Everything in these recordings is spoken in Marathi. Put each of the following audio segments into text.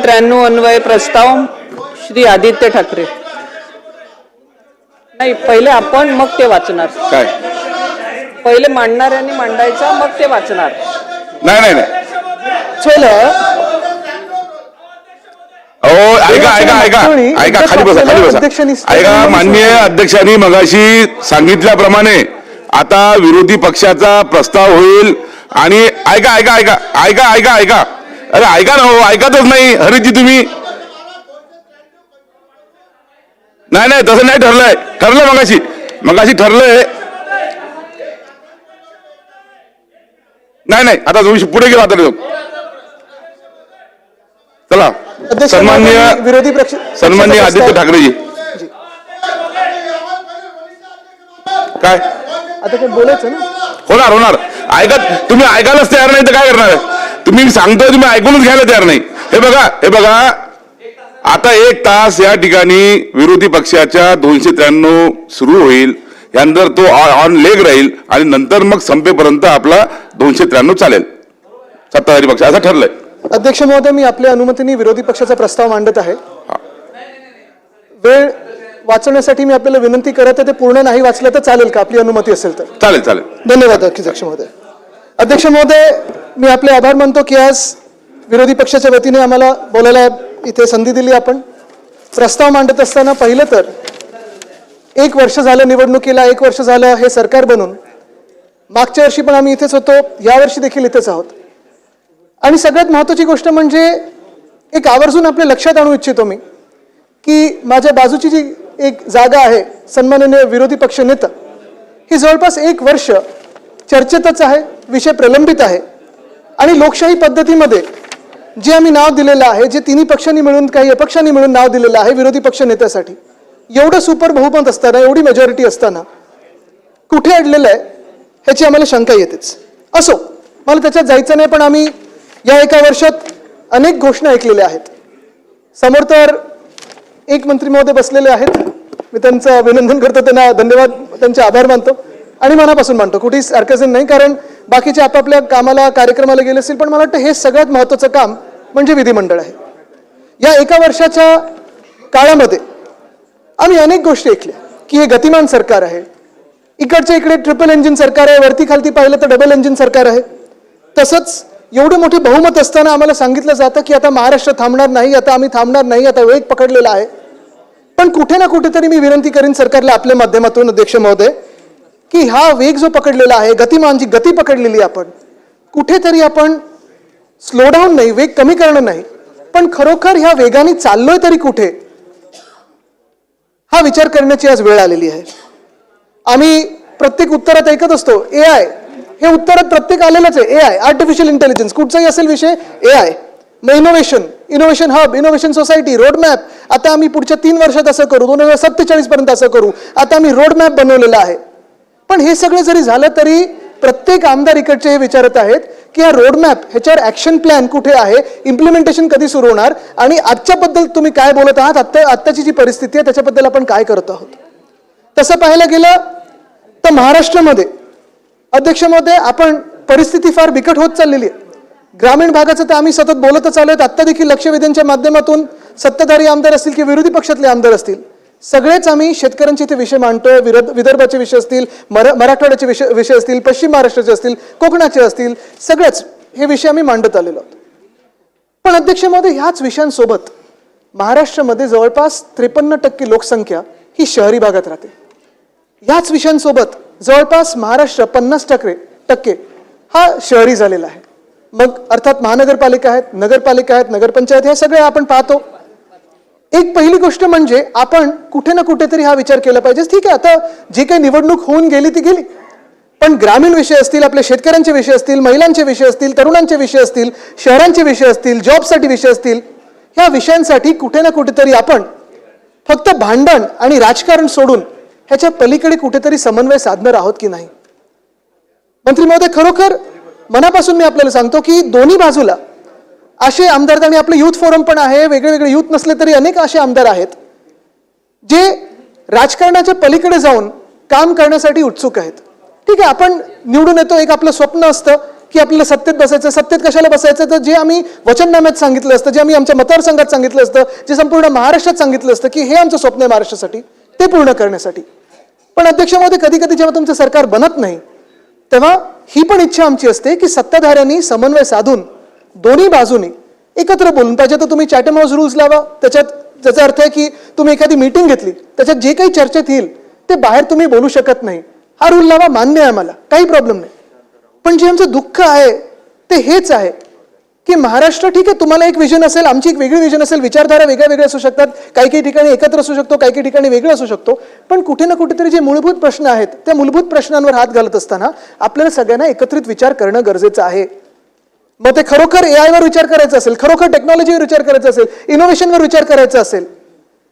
293 अन्वय प्रस्ताव श्री आदित्य ठाकरे. नाही, पहिले आपण मग ते वाचणार. काय पहिले मांडणाऱ्यांनी मांडायचा मग ते वाचणार. नाही नाही नाही हो, ऐका ऐका ऐका ऐका खाली बसा खाली बसा. ऐका, माननीय अध्यक्षांनी मगाशी सांगितल्याप्रमाणे आता विरोधी पक्षाचा प्रस्ताव होईल आणि ऐका ऐका ऐका ऐका ऐका ऐका अरे ऐका ना हो, ऐकतच नाही हरीजी तुम्ही. नाही नाही तसं नाही ठरलंय, ठरलं मगाशी मगाशी ठरलंय. नाही नाही आता तुम्ही पुढे गेला आता चला. सन्माननीय आदित्य ठाकरेजी काय आता काय बोलायचं ना. होणार होणार. ऐकत तुम्ही ऐकायलाच तयार नाही तर काय करणार आहे तुम्ही. सांगतोय तुम्ही ऐकूनच घ्यायला तयार नाही. हे बघा आता 1 तास या ठिकाणी विरोधी पक्षाच्या 293 सुरू होईल. यानंतर तो ऑन लेग राहील आणि नंतर मग संपेपर्यंत आपला 293 चालेल. सत्ताधारी पक्ष असं ठरलंय. अध्यक्ष महोदय, मी आपल्या अनुमतीने विरोधी पक्षाचा प्रस्ताव मांडत आहे. वेळ वाचवण्यासाठी मी आपल्याला विनंती करत आहे, ते पूर्ण नाही वाचलं तर चालेल का? आपली अनुमती असेल तर चालेल चालेल. धन्यवाद अध्यक्ष महोदय. अध्यक्ष महोदय, मी आपले आभार मानतो की आज विरोधी पक्षाच्या वतीने आम्हाला बोलायला इथे संधी दिली. आपण प्रस्ताव मांडत असताना पहिलं तर 1 वर्ष झालं निवडणुकीला, 1 वर्ष झालं हे सरकार बनून. मागच्या वर्षी पण आम्ही इथेच होतो, यावर्षी देखील इथेच आहोत. आणि सगळ्यात महत्त्वाची गोष्ट म्हणजे एक आवर्जून आपल्या लक्षात आणू इच्छितो मी की माझ्या बाजूची जी एक जागा आहे सन्माननीय विरोधी पक्ष नेता, ही जवळपास 1 वर्ष चर्चेतच आहे, विषय प्रलंबित आहे. आणि लोकशाही पद्धतीमध्ये जे आम्ही नाव दिलेलं आहे, जे तिन्ही पक्षांनी मिळून काही अपक्षांनी मिळून नाव दिलेलं आहे विरोधी पक्ष नेत्यासाठी, एवढं सुपर बहुमत असताना, एवढी मेजॉरिटी असताना कुठे अडलेलं आहे ह्याची आम्हाला शंका येतेच. असो, मला त्याच्यात जायचं नाही. पण आम्ही या 1 वर्षात अनेक घोषणा ऐकलेल्या आहेत. समोर तर एक मंत्री महोदय बसलेले आहेत, मी त्यांचं अभिनंदन करतो, त्यांना धन्यवाद, त्यांचे आभार मानतो आणि मनापासून मानतो. कुठेही सार्कॅझम नाही, कारण बाकीचे आपापल्या कामाला कार्यक्रमाला गेले असतील. पण मला वाटतं हे सगळ्यात महत्त्वाचं काम म्हणजे विधिमंडळ आहे. या 1 वर्षाच्या काळामध्ये आम्ही अनेक गोष्टी ऐकल्या की हे गतिमान सरकार आहे, इकडच्या इकडे ट्रिपल इंजिन सरकार आहे, वरती खालती पाहिलं तर डबल इंजिन सरकार आहे. तसंच एवढं मोठे बहुमत असताना आम्हाला सांगितलं जातं की आता महाराष्ट्र थांबणार नाही, आता आम्ही थांबणार नाही, आता वेग पकडलेला आहे. पण कुठे ना कुठेतरी मी विनंती करीन सरकारला आपल्या माध्यमातून अध्यक्ष महोदय की हा वेग जो पकडलेला आहे, गतिमान जी गती पकडलेली आपण, कुठेतरी आपण स्लो डाऊन नाही, वेग कमी करणं नाही, पण खरोखर ह्या वेगाने चाललोय तरी कुठे, हा विचार करण्याची आज वेळ आलेली आहे. आम्ही प्रत्येक उत्तरात ऐकत असतो AI, हे उत्तरात प्रत्येक आलेलंच आहे. AI, आर्टिफिशियल इंटेलिजन्स, कुठचाही असेल विषय AI. मग innovation hub, innovation society, roadmap. आता आम्ही पुढच्या 3 वर्षात असं करू, 2047 पर्यंत असं करू. आता आम्ही रोडमॅप बनवलेला आहे. पण हे सगळं जरी झालं तरी प्रत्येक आमदार इकडचे हे विचारत आहेत की हा रोडमॅप, ह्याच्यावर ऍक्शन प्लॅन कुठे आहे, इम्प्लिमेंटेशन कधी सुरू होणार आणि आजच्याबद्दल तुम्ही काय बोलत आहात, आत्ताची जी परिस्थिती आहे त्याच्याबद्दल आपण काय करत आहोत. तसं पाहायला गेलं तर महाराष्ट्रामध्ये अध्यक्ष महोदय आपण परिस्थिती फार बिकट होत चाललेली आहे. ग्रामीण भागाचं तर आम्ही सतत बोलतच आलोय. आत्ता देखील लक्षवेधींच्या माध्यमातून सत्ताधारी आमदार असतील की विरोधी पक्षातले आमदार असतील, सगळेच आम्ही शेतकऱ्यांचे इथे विषय मांडतोय. विदर्भाचे विषय असतील, मराठवाड्याचे विषय असतील, पश्चिम महाराष्ट्राचे असतील, कोकणाचे असतील, सगळेच हे विषय आम्ही मांडत आलेलो आहोत. पण अध्यक्ष महोदय, ह्याच विषयांसोबत महाराष्ट्रामध्ये जवळपास 53% लोकसंख्या ही शहरी भागात राहते. ह्याच विषयांसोबत जवळपास महाराष्ट्र 50% हा शहरी झालेला आहे. मग अर्थात महानगरपालिका आहेत, नगरपालिका आहेत, नगरपंचायत, हे सगळे आपण पाहतो. एक पहिली गोष्ट म्हणजे आपण कुठे ना कुठेतरी हा विचार केला पाहिजे. ठीक आहे, आता जी काही निवडणूक होऊन गेली ती गेली, पण ग्रामीण विषय असतील, आपल्या शेतकऱ्यांचे विषय असतील, महिलांचे विषय असतील, तरुणांचे विषय असतील, शहरांचे विषय असतील, जॉबसाठी विषय असतील, ह्या विषयांसाठी कुठे ना कुठेतरी आपण फक्त भांडण आणि राजकारण सोडून ह्याच्या पलीकडे कुठेतरी समन्वय साधणार आहोत की नाही. मंत्री महोदय, खरोखर मनापासून मी आपल्याला सांगतो की दोन्ही बाजूला असे आमदार, आणि आपलं युथ फोरम पण आहे, वेगळे वेगळे युथ नसले तरी अनेक असे आमदार आहेत जे राजकारणाच्या पलीकडे जाऊन काम करण्यासाठी उत्सुक आहेत. ठीक आहे, आपण निवडून येतो, एक आपलं स्वप्न असतं की आपल्याला सत्तेत बसायचं. सत्तेत कशाला बसायचं? तर जे आम्ही वचननाम्यात सांगितलं असतं, जे आम्ही आमच्या मतदारसंघात सांगितलं असतं, जे संपूर्ण महाराष्ट्रात सांगितलं असतं की हे आमचं स्वप्न आहे महाराष्ट्रासाठी, ते पूर्ण करण्यासाठी. पण अध्यक्ष महोदय, कधी कधी जेव्हा तुमचं सरकार बनत नाही तेव्हा ही पण इच्छा आमची असते की सत्ताधाऱ्यांनी समन्वय साधून दोन्ही बाजूनी एकत्र बोलून, पाहिजे तर तुम्ही चॅटम हाऊस रूल्स लावा, त्याचा अर्थ आहे की तुम्ही एखादी मीटिंग घेतली, त्याच्यात जे काही चर्चेत येईल ते बाहेर तुम्ही बोलू शकत नाही, हा रूल लावा, मान्य आहे आम्हाला, काही प्रॉब्लेम नाही. पण जे आमचं दुःख आहे ते हेच आहे की महाराष्ट्र, ठीक आहे, तुम्हाला एक विजन असेल, आमची एक वेगळी विजन असेल, विचारधारा वेगळ्या वेगळ्या असू शकतात, काही काही ठिकाणी एकत्र असू शकतो, काही काही ठिकाणी वेगळं असू शकतो, पण कुठे ना कुठेतरी जे मूलभूत प्रश्न आहेत त्या मूलभूत प्रश्नांवर हात घालत असताना आपल्याला सगळ्यांना एकत्रित विचार करणं गरजेचं आहे. मग ते खरोखर AI वर विचार करायचा असेल, खरोखर टेक्नॉलॉजीवर विचार करायचा असेल, इनोव्हेशनवर विचार करायचा असेल,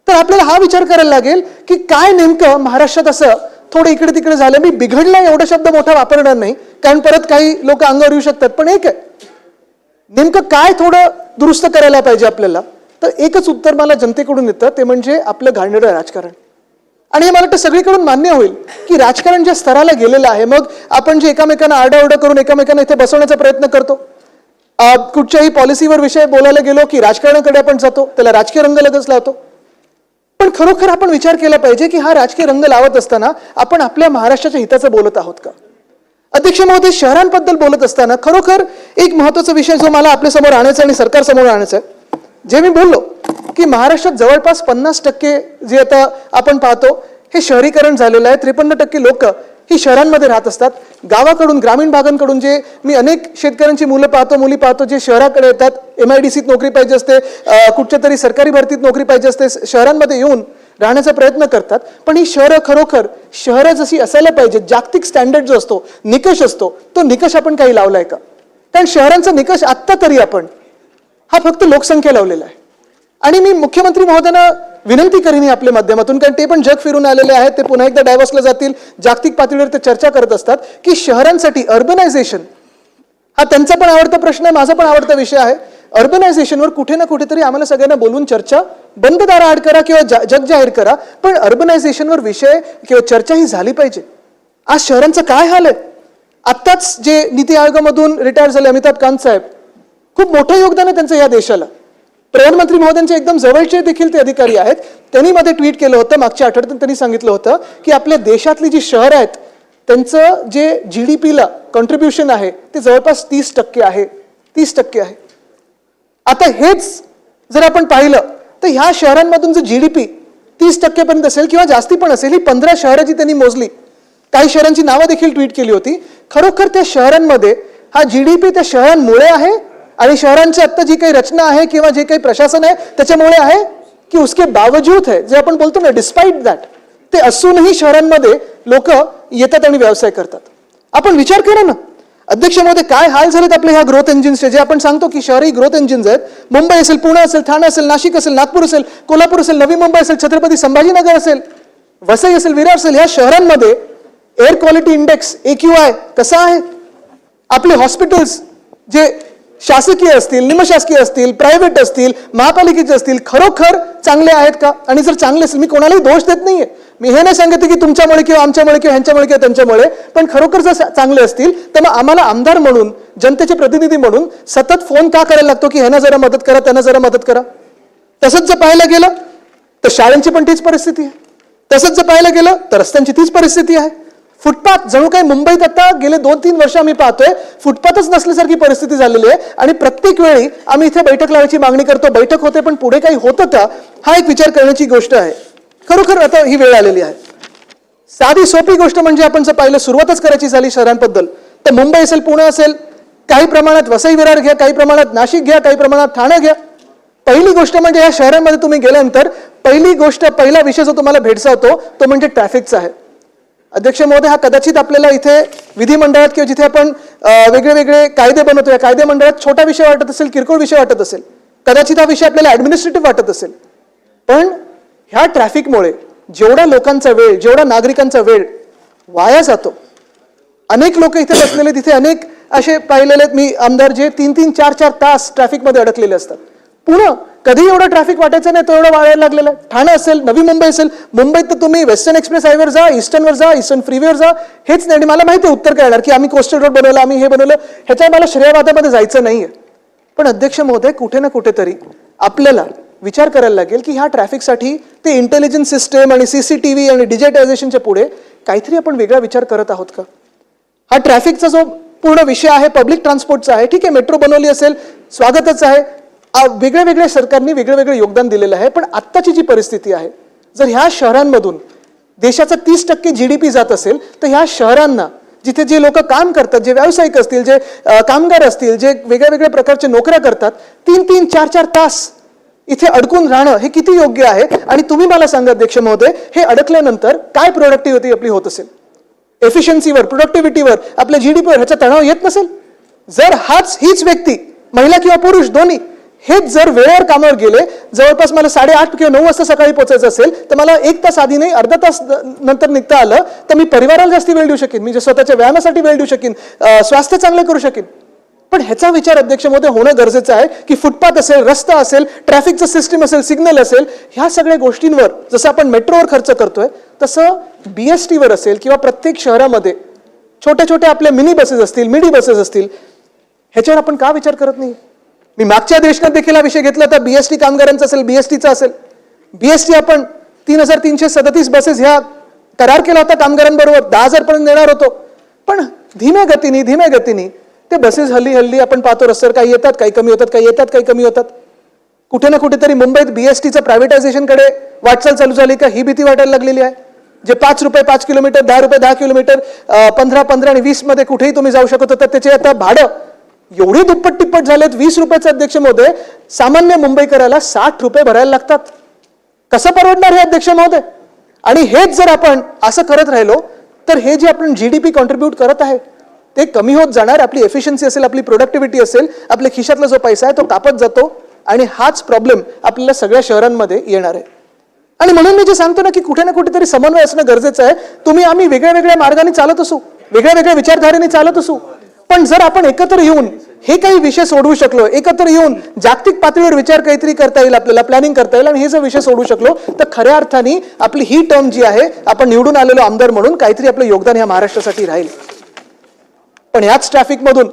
तर आपल्याला हा विचार करायला लागेल की काय नेमकं महाराष्ट्रात असं थोडं इकडे तिकडे झालं. मी बिघडला एवढा शब्द मोठा वापरणार नाही, कारण परत काही लोक अंगावर येऊ शकतात, पण एक आहे, नेमकं काय थोडं दुरुस्त करायला पाहिजे आपल्याला. तर एकच उत्तर मला जनतेकडून येतं, ते म्हणजे आपलं घाणेरडं राजकारण. आणि हे मला वाटतं सगळीकडून मान्य होईल की राजकारण ज्या स्तराला गेलेलं आहे, मग आपण जे एकामेकांना आरडाओरडा करून एकामेकांना इथे बसवण्याचा प्रयत्न करतो, कुठच्याही पॉलिसीवर विषय बोलायला गेलो की राजकारणाकडे आपण जातो, त्याला राजकीय रंग लगेच लावतो. पण खरोखर आपण विचार केला पाहिजे की हा राजकीय रंग लावत असताना आपण आपल्या महाराष्ट्राच्या हिताचं बोलत आहोत का? अध्यक्ष महोदय, शहरांबद्दल बोलत असताना खरोखर एक महत्त्वाचा विषय जो मला आपल्यासमोर आणायचा आणि सरकारसमोर आणायचा आहे, जे मी बोललो की महाराष्ट्रात जवळपास 50% जे आता आपण पाहतो हे शहरीकरण झालेलं आहे. 53% लोक ही शहरांमध्ये राहत असतात. गावाकडून, ग्रामीण भागांकडून जे मी अनेक शेतकऱ्यांची मुलं पाहतो, मुली पाहतो, जे शहराकडे येतात, MIDCत नोकरी पाहिजे असते, कुठच्या तरी सरकारी भरतीत नोकरी पाहिजे असते, शहरांमध्ये येऊन राहण्याचा प्रयत्न करतात. पण ही शहरं खरोखर शहरं जशी असायला पाहिजे, जागतिक स्टँडर्ड जो असतो, निकष असतो, तो निकष आपण काही लावलाय का? कारण शहरांचा निकष आत्ता तरी आपण हा फक्त लोकसंख्या लावलेला आहे. आणि मी मुख्यमंत्री महोदयांना विनंती करीन आपल्या माध्यमातून, कारण ते पण जग फिरून आलेले आहेत, ते पुन्हा एकदा डायव्हर्सला जातील, जागतिक पातळीवर ते चर्चा करत असतात की शहरांसाठी अर्बनायझेशन हा त्यांचा पण आवडता प्रश्न आहे, माझा पण आवडता विषय आहे. अर्बनायझेशनवर कुठे ना कुठेतरी आम्हाला सगळ्यांना बोलून चर्चा बंद दाराआड करा किंवा जग जाहीर करा, पण अर्बनायझेशनवर विषय किंवा चर्चा ही झाली पाहिजे. आज शहरांचं काय हाल आहे? आत्ताच जे नीती आयोगामधून रिटायर झाले अमिताभ कांत साहेब, खूप मोठं योगदान आहे त्यांचं या देशाला. प्रधानमंत्री महोदयांचे एकदम जवळचे देखील ते अधिकारी आहेत. त्यांनी मध्ये ट्विट केलं होतं मागच्या आठवड्यात, त्यांनी सांगितलं होतं की आपल्या देशातली जी शहरं आहेत त्यांचं जे GDPला कॉन्ट्रीब्युशन आहे ते जवळपास 30% आहे. 30% आहे. आता हेच जर आपण पाहिलं तर ह्या शहरांमधून जर GDP 30% पर्यंत असेल किंवा जास्ती पण असेल, ही 15 शहरं जी त्यांनी मोजली, काही शहरांची नावं देखील ट्विट केली होती, खरोखर त्या शहरांमध्ये हा GDP त्या शहरांमुळे आहे आणि शहरांची आत्ता जी काही रचना आहे किंवा जे काही प्रशासन आहे त्याच्यामुळे आहे की उसके बावजूद है, जे आपण बोलतो ना, डिस्पाइट दॅट, ते असूनही शहरांमध्ये लोक येतात आणि व्यवसाय करतात. आपण विचार करा ना अध्यक्ष महोदय, काय हाल झालेत आपल्या ह्या ग्रोथ इंजिन्सचे, जे आपण सांगतो की शहरी ग्रोथ इंजिन्स आहेत. मुंबई असेल, पुणे असेल, ठाणे असेल, नाशिक असेल, नागपूर असेल, कोल्हापूर असेल, नवी मुंबई असेल, छत्रपती संभाजीनगर असेल, वसई असेल, विरार असेल, ह्या शहरांमध्ये एअर क्वालिटी इंडेक्स AQI कसा आहे? आपले हॉस्पिटल्स जे शासकीय असतील, निमशासकीय असतील, प्रायव्हेट असतील, महापालिकेचे असतील, खरोखर चांगले आहेत का? आणि जर चांगले असेल, मी कोणालाही दोष देत नाहीये, मी हे नाही सांगते की तुमच्यामुळे किंवा आमच्यामुळे किंवा ह्यांच्यामुळे किंवा त्यांच्यामुळे, पण खरोखर जर चांगले असतील तर मग आम्हाला आमदार म्हणून, जनतेचे प्रतिनिधी म्हणून सतत फोन का करायला लागतो की ह्यांना जरा मदत करा, त्यांना जरा मदत करा? तसंच जर पाहायला गेलं तर शाळांची पण तीच परिस्थिती आहे. तसंच जर पाहायला गेलं तर रस्त्यांची तीच परिस्थिती आहे. फुटपाथ जणू काही मुंबईत आता गेले 2-3 वर्ष आम्ही पाहतोय फुटपाथच नसल्यासारखी परिस्थिती झालेली आहे. आणि प्रत्येक वेळी आम्ही इथे बैठक लावायची मागणी करतो, बैठक होते, पण पुढे काही होतं का, हा एक विचार करण्याची गोष्ट आहे. खरोखर आता ही वेळ आलेली आहे. साधी सोपी गोष्ट म्हणजे आपण जर पाहिलं, सुरुवातच करायची झाली शहरांबद्दल तर मुंबई असेल, पुणे असेल, काही प्रमाणात वसई विरार घ्या, काही प्रमाणात नाशिक घ्या, काही प्रमाणात ठाणे घ्या. पहिली गोष्ट म्हणजे या शहरांमध्ये तुम्ही गेल्यानंतर पहिला विषय जो तुम्हाला भेडसावतो तो म्हणजे ट्रॅफिकचा आहे. अध्यक्ष महोदय, हा कदाचित आपल्याला इथे विधिमंडळात किंवा जिथे आपण वेगळे वेगळे कायदे बनवतो या कायदे मंडळात छोटा विषय वाटत असेल, किरकोळ विषय वाटत असेल, कदाचित हा विषय आपल्याला ऍडमिनिस्ट्रेटिव्ह वाटत असेल, पण ह्या ट्रॅफिकमुळे जेवढा लोकांचा वेळ, जेवढा नागरिकांचा वेळ वाया जातो. अनेक लोक इथे बसलेले, तिथे अनेक असे पाहिलेले मी आमदार जे 3-3, 4-4 तास ट्रॅफिकमध्ये अडकलेले असतात. पुन्हा कधी एवढं ट्रॅफिक वाटायचं नाही, तो एवढं वाढायला लागलेलं आहे. ठाणे असेल, नवी मुंबई असेल, मुंबईत तर तुम्ही वेस्टर्न एक्सप्रेस हायवेवर जा, ईस्टर्नवर जा, ईस्टर्न फ्रीवेवर जा, हेच नाही. आणि मला माहिती आहे उत्तर काय येणार, की आम्ही कोस्टल रोड बनवला, आम्ही हे बनवलं, ह्याच्या मला श्रेयवादामध्ये जायचं नाहीये. पण अध्यक्ष महोदय, कुठे ना कुठेतरी आपल्याला विचार करायला लागेल की ह्या ट्रॅफिकसाठी ते इंटेलिजन्स सिस्टम आणि CCTV आणि डिजिटायझेशनच्या पुढे काहीतरी आपण वेगळा विचार करत आहोत का? हा ट्रॅफिकचा जो पूर्ण विषय आहे पब्लिक ट्रान्सपोर्टचा आहे, ठीक आहे, मेट्रो बनवली असेल, स्वागतच आहे. वेगळ्या वेगळ्या सरकारनी वेगळं वेगळं योगदान दिलेलं आहे. पण आत्ताची जी परिस्थिती आहे, जर ह्या शहरांमधून देशाचा 30% GDP जात असेल, तर ह्या शहरांना जिथे जे लोक काम करतात, जे व्यावसायिक असतील, जे कामगार असतील, जे वेगळ्या वेगळ्या प्रकारच्या नोकऱ्या करतात, 3-3, 4-4 तास इथे अडकून राहणं हे किती योग्य आहे? आणि तुम्ही मला सांगा अध्यक्ष महोदय, हे अडकल्यानंतर काय प्रोडक्टिव्हिटी आपली होत असेल? एफिशियन्सीवर, प्रोडक्टिव्हिटीवर, आपल्या GDPवर ह्याचा तणाव येत नसेल? जर हीच व्यक्ती, महिला किंवा पुरुष दोन्ही, हेच जर वेळेवर कामावर गेले, जवळपास मला 8:30 किंवा 9 वाजता सकाळी पोहोचायचं असेल, तर मला 1 तास आधी नाही, अर्धा तास नंतर निघता आलं तर मी परिवाराला जास्ती वेळ देऊ शकेन, मी स्वतःच्या व्यायामासाठी वेळ देऊ शकेन, स्वास्थ्य चांगलं करू शकेन. पण ह्याचा विचार अध्यक्ष महोदय होणं गरजेचं आहे की फुटपाथ असेल, रस्ता असेल, ट्रॅफिकचं सिस्टम असेल, सिग्नल असेल, ह्या सगळ्या गोष्टींवर जसं आपण मेट्रोवर खर्च करतोय, तसं BSTवर असेल किंवा प्रत्येक शहरामध्ये छोट्या छोट्या आपल्या मिनी बसेस असतील, मिडी बसेस असतील, ह्याच्यावर आपण का विचार करत नाही? मी मागच्या देशनात देखील हा विषय घेतला होता, BST कामगारांचा असेल, BSTचा असेल. BST आपण 3,337 बसेस ह्या करार केला होता कामगारांबरोबर, 10,000 पर्यंत देणार होतो. पण धीम्या गतीने ते बसेस हल्ली आपण पाहतो रस्त्यावर काही येतात, काही कमी होतात, काही येतात, काही कमी होतात. कुठे ना कुठेतरी मुंबईत BSTचं प्रायव्हेटायझेशनकडे वाटचाल चालू झाली का, ही भीती वाटायला लागलेली आहे. जे 5 रुपये 5 किलोमीटर, 10 रुपये 10 किलोमीटर, 15 आणि 20 मध्ये कुठेही तुम्ही जाऊ शकत होता, त्याचे आता भाडं एवढी दुप्पट टिप्पट झालेत. 20 रुपयाचं अध्यक्ष महोदय, सामान्य मुंबईकराला 60 रुपये भरायला लागतात. कसं परवडणार हे अध्यक्ष महोदय? आणि हेच जर आपण असं करत राहिलो तर हे जे आपण GDP कॉन्ट्रीब्यूट करत आहे ते कमी होत जाणार. आपली एफिशियन्सी असेल, आपली प्रोडक्टिव्हिटी असेल, आपल्या खिशातला जो पैसा आहे तो कापत जातो आणि हाच प्रॉब्लेम आपल्याला सगळ्या शहरांमध्ये येणार आहे. आणि म्हणून मी जे सांगतो ना की कुठे ना कुठेतरी समन्वय असणं गरजेचं आहे. आम्ही वेगळ्या वेगळ्या मार्गाने चालत असू, वेगळ्या वेगळ्या विचारधारेने चालत असू, पण जर आपण एकत्र येऊन हे काही विषय सोडवू शकलो, एकत्र येऊन जागतिक पातळीवर विचार काहीतरी करता येईल, आपल्याला प्लॅनिंग करता येईल आणि हे जर विषय सोडवू शकलो तर खऱ्या अर्थाने आपली ही टर्म जी आहे, आपण निवडून आलेलो आमदार म्हणून काहीतरी आपलं योगदान ह्या महाराष्ट्रासाठी राहील. पण याच ट्रॅफिक मधून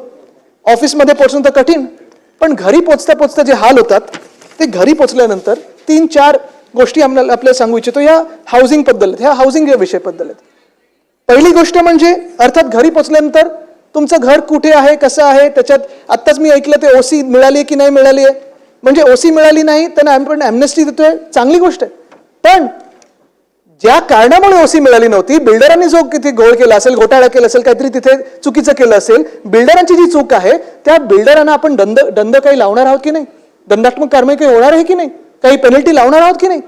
ऑफिसमध्ये पोहोचणं तर कठीण, पण घरी पोचता पोचता जे हाल होतात ते घरी पोचल्यानंतर 3-4 गोष्टी आपल्याला सांगू इच्छितो या हाऊसिंग बद्दल, ह्या हाऊसिंग या विषयाबद्दल. पहिली गोष्ट म्हणजे अर्थात घरी पोचल्यानंतर तुमचं घर कुठे आहे, कसं आहे, त्याच्यात आत्ताच मी ऐकलं ते OC मिळाली की नाही मिळाली आहे. म्हणजे OC मिळाली नाही त्यांना आपण ॲम्नेस्टी देतोय, चांगली गोष्ट आहे. पण ज्या कारणामुळे OC मिळाली नव्हती, बिल्डरांनी जो किती घोळ केला असेल, घोटाळा केला असेल, काहीतरी तिथे चुकीचं केलं असेल, बिल्डरांची जी चूक आहे त्या बिल्डरांना आपण दंड काही लावणार आहोत की नाही, दंडात्मक कारवाई काही होणार आहे की नाही, काही पेनल्टी लावणार आहोत की नाही,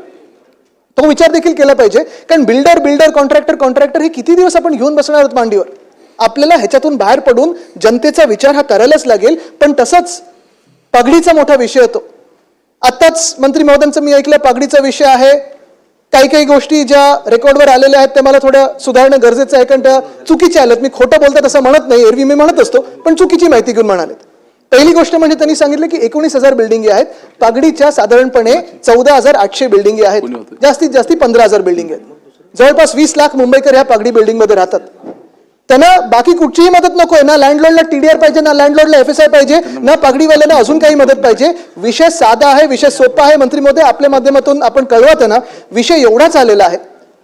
तो विचार देखील केला पाहिजे. कारण बिल्डर कॉन्ट्रॅक्टर हे किती दिवस आपण घेऊन बसणार आहोत मांडीवर? आपल्याला ह्याच्यातून बाहेर पडून जनतेचा विचार हा करायलाच लागेल. पण तसंच पगडीचा मोठा विषय होतो. आत्ताच मंत्री महोदयांचं मी ऐकलं पगडीचा विषय आहे. काही गोष्टी ज्या रेकॉर्डवर आलेल्या आहेत त्या मला थोड्या सुधारणं गरजेचं आहे, कारण त्या चुकीच्या आल्यात. मी खोटं बोलतात असं म्हणत नाही, एरवी मी म्हणत असतो, पण चुकीची माहिती घेऊन म्हणालेत. पहिली गोष्ट म्हणजे त्यांनी सांगितलं की 19,000 बिल्डिंगी आहेत, पगडीच्या साधारणपणे 14,800 बिल्डिंगी आहेत, जास्तीत जास्त 15,000 बिल्डिंग आहेत. जवळपास 20 लाख मुंबईकर ह्या पगडी बिल्डिंग मध्ये राहतात. त्यांना बाकी कुठचीही मदत नकोय, ना लँडलॉर्डला TDR पाहिजे, ना लँडलॉर्डला FSI पाहिजे, ना पगडीवाल्यांना अजून काही मदत पाहिजे. विषय साधा आहे, विषय सोपा आहे. मंत्री महोदय आपल्या माध्यमातून आपण कळवा त्यांना, विषय एवढाच आलेला आहे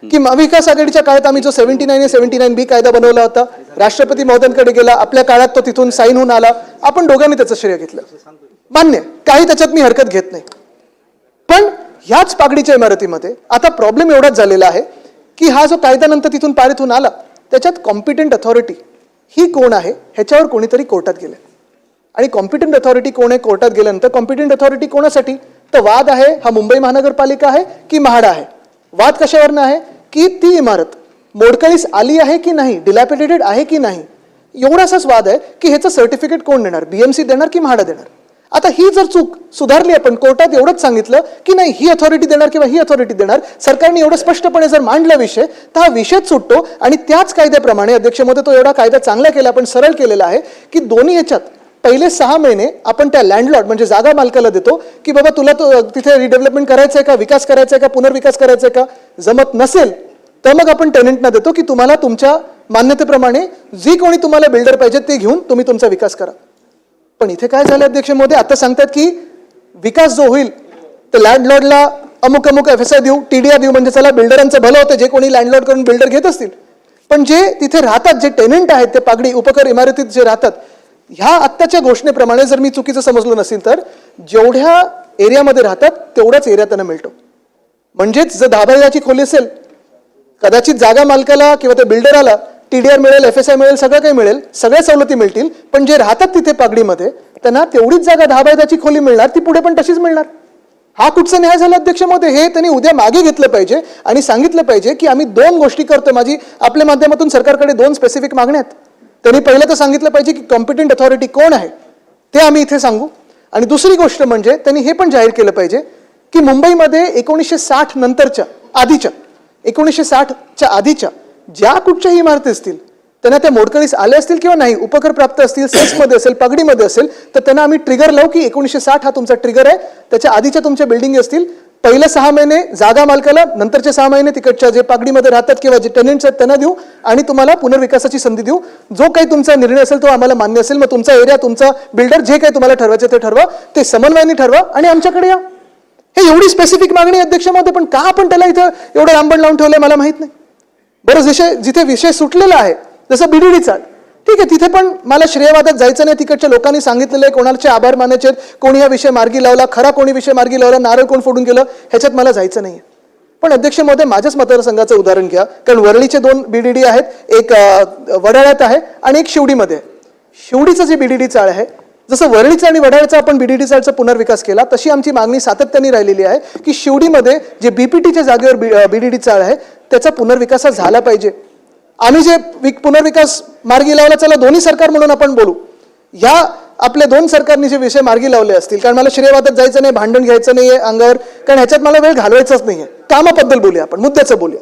की महाविकास आघाडीच्या काळात आम्ही जो 79A 79B कायदा बनवला होता, राष्ट्रपती महोदयांकडे गेला, आपल्या काळात तो तिथून साईन होऊन आला, आपण दोघांनी त्याचं श्रेय घेतलं, मान्य, काही त्याच्यात मी हरकत घेत नाही. पण ह्याच पागडीच्या इमारतीमध्ये आता प्रॉब्लेम एवढाच झालेला आहे की हा जो कायदा नंतर तिथून पारित होऊन आला त्याच्यात कॉम्पिटंट अथॉरिटी ही कोण आहे ह्याच्यावर कोणीतरी कोर्टात गेलं. आणि कॉम्पिटंट अथॉरिटी कोण आहे कोर्टात गेल्यानंतर कॉम्पिटंट अथॉरिटी कोणासाठी, तर वाद आहे हा मुंबई महानगरपालिका आहे की म्हाडा आहे. वाद कशावरनं आहे की ती इमारत मोडकळीस आली आहे की नाही, डिलॅपिडेटेड आहे की नाही, एवढासाच वाद आहे की ह्याचं सर्टिफिकेट कोण देणार, BMC देणार की म्हाडा देणार. आता ही जर चूक सुधारली, आपण कोर्टात एवढंच सांगितलं की नाही ही अथॉरिटी देणार किंवा ही अथॉरिटी देणार, सरकारने एवढं स्पष्टपणे जर मांडला विषय तर हा विषयच सुटतो. आणि त्याच कायद्याप्रमाणे अध्यक्ष महोदय तो एवढा कायदा चांगला केला, आपण सरळ केलेला आहे की दोन्ही ह्याच्यात पहिले 6 महिने आपण त्या लँडलॉर्ड म्हणजे जागा मालकाला देतो की बाबा तुला तो तिथे रिडेव्हलपमेंट करायचं आहे का, विकास करायचा आहे का, पुनर्विकास करायचा आहे का. जमत नसेल तर मग आपण टेनंटना देतो की तुम्हाला तुमच्या मान्यतेप्रमाणे जी कोणी तुम्हाला बिल्डर पाहिजे ते घेऊन तुम्ही तुमचा विकास करा. पण इथे काय झालं अध्यक्ष महोदय, आता सांगतात की विकास जो होईल तर लँडलॉर्डला अमुक अमुक FSI देऊ, TDR देऊ, म्हणजे चला बिल्डरांचं भलं होतं जे कोणी लँडलॉर्ड करून बिल्डर घेत असतील. पण जे तिथे राहतात, जे टेनंट आहेत, ते पागडी उपकर इमारतीत जे राहतात, ह्या आत्ताच्या घोषणेप्रमाणे जर मी चुकीचं समजलो नसेल तर जेवढ्या एरियामध्ये राहतात तेवढाच एरिया त्यांना मिळतो. म्हणजेच जर 10 बाय 10ची खोली असेल, कदाचित जागा मालकाला किंवा त्या बिल्डराला TDR मिळेल, FSI मिळेल, सगळं काही मिळेल, सगळ्या सवलती मिळतील, पण जे राहतात तिथे पागडीमध्ये त्यांना तेवढीच जागा 10 बाय 10ची खोली मिळणार, ती पुढे पण तशीच मिळणार. हा कुठचा न्याय झाला अध्यक्ष महोदय? हे त्यांनी उद्या मागे घेतलं पाहिजे आणि सांगितलं पाहिजे की आम्ही 2 गोष्टी करतोय. माझी आपल्या माध्यमातून सरकारकडे 2 स्पेसिफिक मागण्या आहेत. त्यांनी पहिलं तर सांगितलं पाहिजे की कॉम्पिटंट अथॉरिटी कोण आहे ते आम्ही इथे सांगू. आणि दुसरी गोष्ट म्हणजे त्यांनी हे पण जाहीर केलं पाहिजे की मुंबईमध्ये 1960 नंतरच्या आधीच्या 1960च्या आधीच्या ज्या कुठच्याही इमारती असतील त्यांना त्या मोडकळीस आले असतील किंवा नाही, उपकर प्राप्त असतील, सेक्समध्ये असेल, पगडीमध्ये असेल, तर त्यांना आम्ही ट्रिगर लावू की 1960 हा तुमचा ट्रिगर आहे. त्याच्या आधीच्या तुमच्या बिल्डिंग असतील, पहिल्या 6 महिने जागा मालकाला, नंतरचे 6 महिने तिकडच्या जे पागडीमध्ये राहतात किंवा जे टेनंट्स आहेत त्यांना देऊ आणि तुम्हाला पुनर्विकासाची संधी देऊ. जो काही तुमचा निर्णय असेल तो आम्हाला मान्य असेल. मग तुमचा एरिया, तुमचा बिल्डर जे काही तुम्हाला ठरवायचं ते ठरवा, ते समन्वयाने ठरवा आणि आमच्याकडे या. हे एवढी स्पेसिफिक मागणी अध्यक्षामध्ये, पण का आपण त्याला इथं एवढं लांबण लावून ठेवलंय मला माहित नाही. बरं, जिथे विषय सुटलेला आहे जसं BDD चाळ, ठीक आहे, तिथे पण मला श्रेयवादात जायचं नाही. तिकडच्या लोकांनी सांगितलेलं आहे, कोणाचे आभार मानायचे, कोणी हा विषय मार्गी लावला, खरा कोणी विषय मार्गी लावला, नारळ कोण फोडून गेलं, ह्याच्यात मला जायचं नाही. पण अध्यक्ष महोदय, माझ्याच मतदारसंघाचं उदाहरण घ्या, कारण वरळीचे 2 BDD आहेत, एक वडाळ्यात आहे आणि एक शिवडीमध्ये आहे. शिवडीचं जे BDD चाळ आहे, जसं वरळीचं आणि वडाळ्याचा आपण BDD चाळचा पुनर्विकास केला, तशी आमची मागणी सातत्याने राहिलेली आहे की शिवडीमध्ये जे BPTच्या जागेवर BDD चाळ आहे त्याचा पुनर्विकास झाला पाहिजे. आम्ही जे पुनर्विकास मार्गी लावला, चला दोन्ही सरकार म्हणून आपण बोलू, या आपल्या 2 सरकारनी जे विषय मार्गी लावले असतील, कारण मला श्रेयवादात जायचं नाही, भांडण घ्यायचं नाहीये अंगावर, कारण ह्याच्यात मला वेळ घालवायचाच नाहीये. कामाबद्दल बोलूया आपण, मुद्द्याचं बोलूया.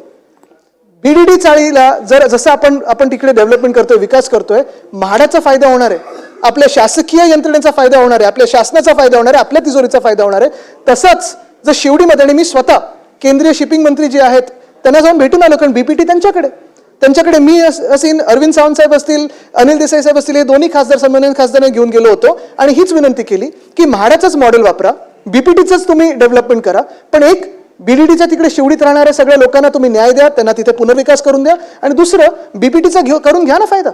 BDD चाळीला जसं आपण तिकडे डेव्हलपमेंट करतोय, विकास करतोय, म्हाडाचा फायदा होणार आहे, आपल्या शासकीय यंत्रणेचा फायदा होणार आहे, आपल्या शासनाचा फायदा होणार आहे, आपल्या तिजोरीचा फायदा होणार आहे. तसंच जर शिवडीमध्ये, आणि मी स्वतः केंद्रीय शिपिंग मंत्री जे आहेत त्यांना जाऊन भेटून आलो, कारण BPT त्यांच्याकडे मी असेल, अरविंद सावंत साहेब असतील, अनिल देसाई साहेब असतील, हे दोन्ही खासदार सन्माननीय खासदारांना घेऊन गेलो होतो आणि हीच विनंती केली की म्हाडाचंच मॉडेल वापरा, BPTचंच तुम्ही डेव्हलपमेंट करा, पण एक BDDच्या तिकडे शिवडीत राहणाऱ्या सगळ्या लोकांना तुम्ही न्याय द्या, त्यांना तिथे पुनर्विकास करून द्या, आणि दुसरं BPTचा करून घ्या ना फायदा.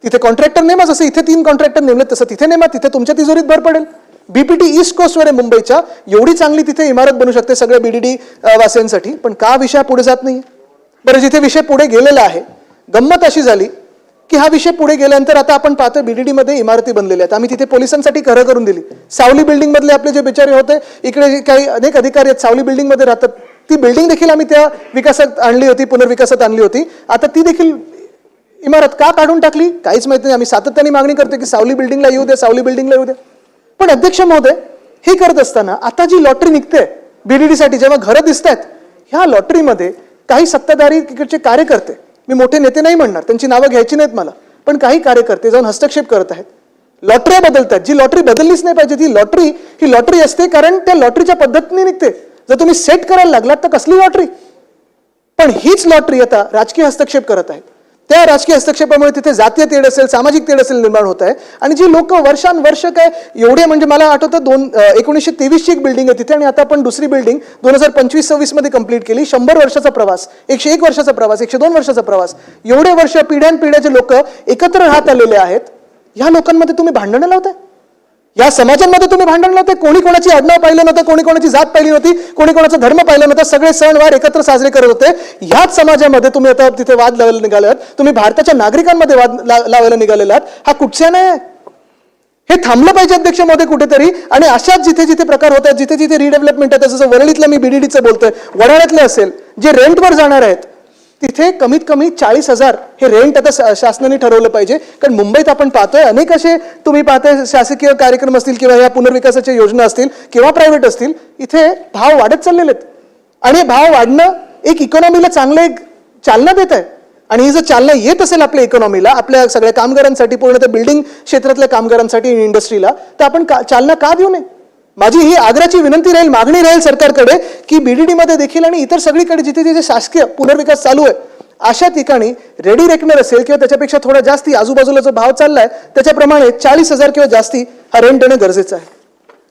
तिथे कॉन्ट्रॅक्टर नेमा, जसं इथे 3 कॉन्ट्रॅक्टर नेमले तसं तिथे नेमा, तिथे तुमच्या तिजोरीत भर पडेल. BPT ईस्ट कोस्टवर आहे मुंबईच्या, एवढी चांगली तिथे इमारत बनू शकते सगळ्या BDD वासियांसाठी, पण का विषय पुढे जात नाही? बरं, जिथे विषय पुढे गेलेला आहे, गंमत अशी झाली की हा विषय पुढे गेल्यानंतर आता आपण पाहतोय BDD मध्ये इमारती बनलेल्या आहेत. आम्ही तिथे पोलिसांसाठी घरं करून दिली. सावली बिल्डिंग मधले आपले जे बिचारे होते, इकडे काही अनेक अधिकारी आहेत सावली बिल्डिंग मध्ये राहतात, ती बिल्डिंग देखील आम्ही त्या विकासात आणली होती, पुनर्विकासात आणली होती. आता ती देखील इमारत का काढून टाकली काहीच माहित नाही. आम्ही सातत्याने मागणी करतो की सावली बिल्डिंगला येऊ दे, सावली बिल्डिंगला येऊ दे. पण अध्यक्ष महोदय, हे करत असताना आता जी लॉटरी निघते BDD साठी, जेव्हा घरं दिसत आहेत, ह्या लॉटरीमध्ये काही सत्ताधारी तिकडचे कार्यकर्ते, मी मोठे नेते नाही म्हणणार, त्यांची नावं घ्यायची नाहीत मला, पण काही कार्यकर्ते जाऊन हस्तक्षेप करत आहेत, लॉटऱ्या बदलतात. जी लॉटरी बदललीच नाही पाहिजे, ही लॉटरी असते, कारण त्या लॉटरीच्या पद्धतीने निघते. जर तुम्ही सेट करायला लागलात तर कसली लॉटरी? पण हीच लॉटरी आता राजकीय हस्तक्षेप करत आहेत. त्या राजकीय हस्तक्षेपामुळे तिथे जातीय तेढ असेल, सामाजिक तेढ असेल निर्माण होत आहे. आणि जी लोक वर्षानुवर्ष काय एवढे, म्हणजे मला आठवतं 1923ची एक बिल्डिंग आहे तिथे, आणि आता आपण दुसरी बिल्डिंग 2025-26 मध्ये कंप्लीट केली. 100 वर्षाचा प्रवास, 101 वर्षाचा प्रवास, 102 वर्षाचा प्रवास, एवढे वर्ष पिढ्यानपिढ्याचे लोक एकत्र राहत आलेले आहेत. ह्या लोकांमध्ये तुम्ही भांडणं लावताय, या समाजांमध्ये तुम्ही भांडण लावताय. कोणी कोणाची आडनाव पाहिलं नव्हतं, कोणी कोणाची जात पाहिली नव्हती, कोणी कोणाचा धर्म पाहिला नव्हता, सगळे सणवार एकत्र साजरे करत होते. ह्याच समाजामध्ये तुम्ही आता तिथे वाद लावायला निघाले आहात, तुम्ही भारताच्या नागरिकांमध्ये वाद लावायला निघालेला आहात. हा कुठच्या नाही, हे थांबलं पाहिजे अध्यक्ष महोदय कुठेतरी. आणि अशाच जिथे जिथे प्रकार होत आहेत, जिथे जिथे रिडेव्हलपमेंट आहे, जसं वरळीतलं मी BDDचं बोलतोय, वडाळ्यातले असेल, जे रेंटवर जाणार आहेत, तिथे कमीत कमी 40,000 हे रेंट आता शासनाने ठरवलं पाहिजे. कारण मुंबईत आपण पाहतोय अनेक असे तुम्ही पाहताय शासकीय कार्यक्रम असतील किंवा या पुनर्विकासाच्या योजना असतील किंवा प्रायव्हेट असतील, इथे भाव वाढत चाललेले आहेत. आणि भाव वाढणं एक इकॉनॉमीला चांगलं एक चालना देत आहे. आणि ही जर चालना येत असेल आपल्या इकॉनॉमीला, आपल्या सगळ्या कामगारांसाठी, पूर्ण त्या बिल्डिंग क्षेत्रातल्या कामगारांसाठी, इंडस्ट्रीला, तर आपण चालना का देऊ नये? माझी ही आग्रहाची विनंती राहील, मागणी राहील सरकारकडे की BDD मध्ये देखील आणि इतर सगळीकडे जिथे जिथे शासकीय पुनर्विकास चालू आहे अशा ठिकाणी रेडी रेकनर असेल किंवा त्याच्यापेक्षा थोडा जास्ती आजूबाजूला जो भाव चाललाय त्याच्याप्रमाणे 40,000 किंवा जास्ती हा रेंट देणं गरजेचं आहे.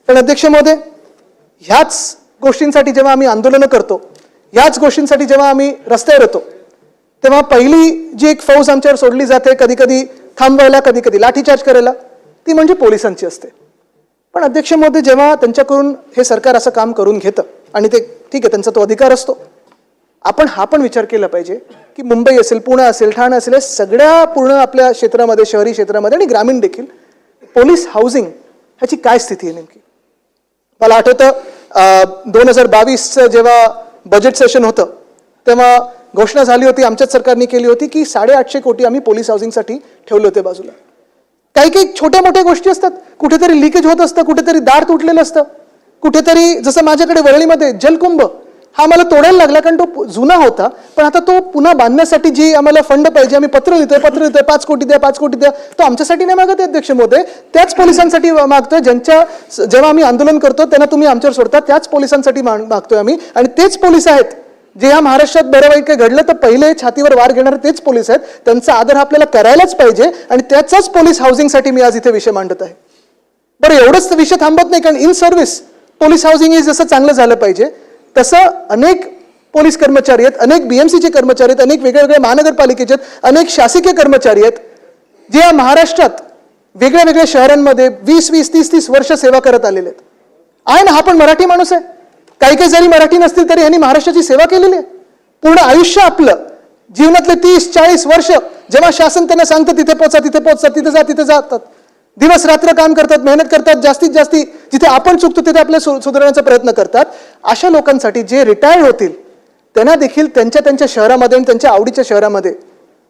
पण अध्यक्ष महोदय, ह्याच गोष्टींसाठी जेव्हा आम्ही आंदोलनं करतो, ह्याच गोष्टींसाठी जेव्हा आम्ही रस्त्यावर येतो, तेव्हा पहिली जी एक फौज आमच्यावर सोडली जाते, कधी कधी थांबवायला, कधी कधी लाठीचार्ज करायला, ती म्हणजे पोलिसांची असते. पण अध्यक्ष महोदय, जेव्हा त्यांच्याकडून हे सरकार असं काम करून घेतं आणि ते ठीक आहे, त्यांचा तो अधिकार असतो, आपण हा पण विचार केला पाहिजे की मुंबई असेल, पुणे असेल, ठाणे असेल, सगळ्या पूर्ण आपल्या क्षेत्रामध्ये, शहरी क्षेत्रामध्ये आणि ग्रामीण देखील पोलीस हाऊसिंग ह्याची काय स्थिती आहे नेमकी? मला आठवतं 2022चं जेव्हा बजेट सेशन होतं तेव्हा घोषणा झाली होती, आमच्याच सरकारने केली होती की 850 कोटी आम्ही पोलीस हाऊसिंगसाठी ठेवले होते बाजूला. काही काही छोट्या मोठ्या गोष्टी असतात, कुठेतरी लिकेज होत असतं, कुठेतरी दार तुटलेलं असतं, कुठेतरी जसं माझ्याकडे वरळीमध्ये जलकुंभ हा मला तोडायला लागला कारण तो जुना होता, पण आता तो पुन्हा बांधण्यासाठी जी आम्हाला फंड पाहिजे, आम्ही पत्र लिहितोय 5 कोटी द्या, 5 कोटी द्या, तो आमच्यासाठी नाही मागत आहे अध्यक्ष महोदय, त्याच पोलिसांसाठी मागतोय जेव्हा आम्ही आंदोलन करतो त्यांना तुम्ही आमच्यावर सोडता, त्याच पोलिसांसाठी मागतोय आम्ही. आणि तेच पोलीस आहेत जे या महाराष्ट्रात बरं वाईट काही घडलं तर पहिले छातीवर वार घेणारे तेच पोलीस आहेत, त्यांचा आदर आपल्याला करायलाच पाहिजे. आणि त्याचाच पोलीस हाऊसिंगसाठी मी आज इथे विषय मांडत आहे. बरं, एवढंच विषय थांबत नाही, कारण इन सर्व्हिस पोलीस हाऊसिंग हे जसं चांगलं झालं पाहिजे तसं अनेक पोलीस कर्मचारी आहेत, अनेक BMCचे कर्मचारी आहेत, अनेक वेगवेगळ्या महानगरपालिकेचे आहेत, अनेक शासकीय कर्मचारी आहेत जे या महाराष्ट्रात वेगळ्या वेगळ्या शहरांमध्ये 20-20, 30-30 वर्ष सेवा करत आलेले आहेत. आहे ना, हा पण मराठी माणूस आहे. काही काही जरी मराठी नसतील तरी यांनी महाराष्ट्राची सेवा केलेली आहे. पूर्ण आयुष्य आपलं जीवनातले 30-40 वर्ष जेव्हा शासन त्यांना सांगतं तिथे पोचा, तिथे पोचा, तिथे जातात, दिवस रात्र काम करतात, मेहनत करतात, जास्तीत जास्ती जिथे आपण चुकतो तिथे आपल्या सुधारण्याचा प्रयत्न करतात. अशा लोकांसाठी जे रिटायर्ड होतील त्यांना देखील त्यांच्या शहरामध्ये आणि त्यांच्या आवडीच्या शहरामध्ये,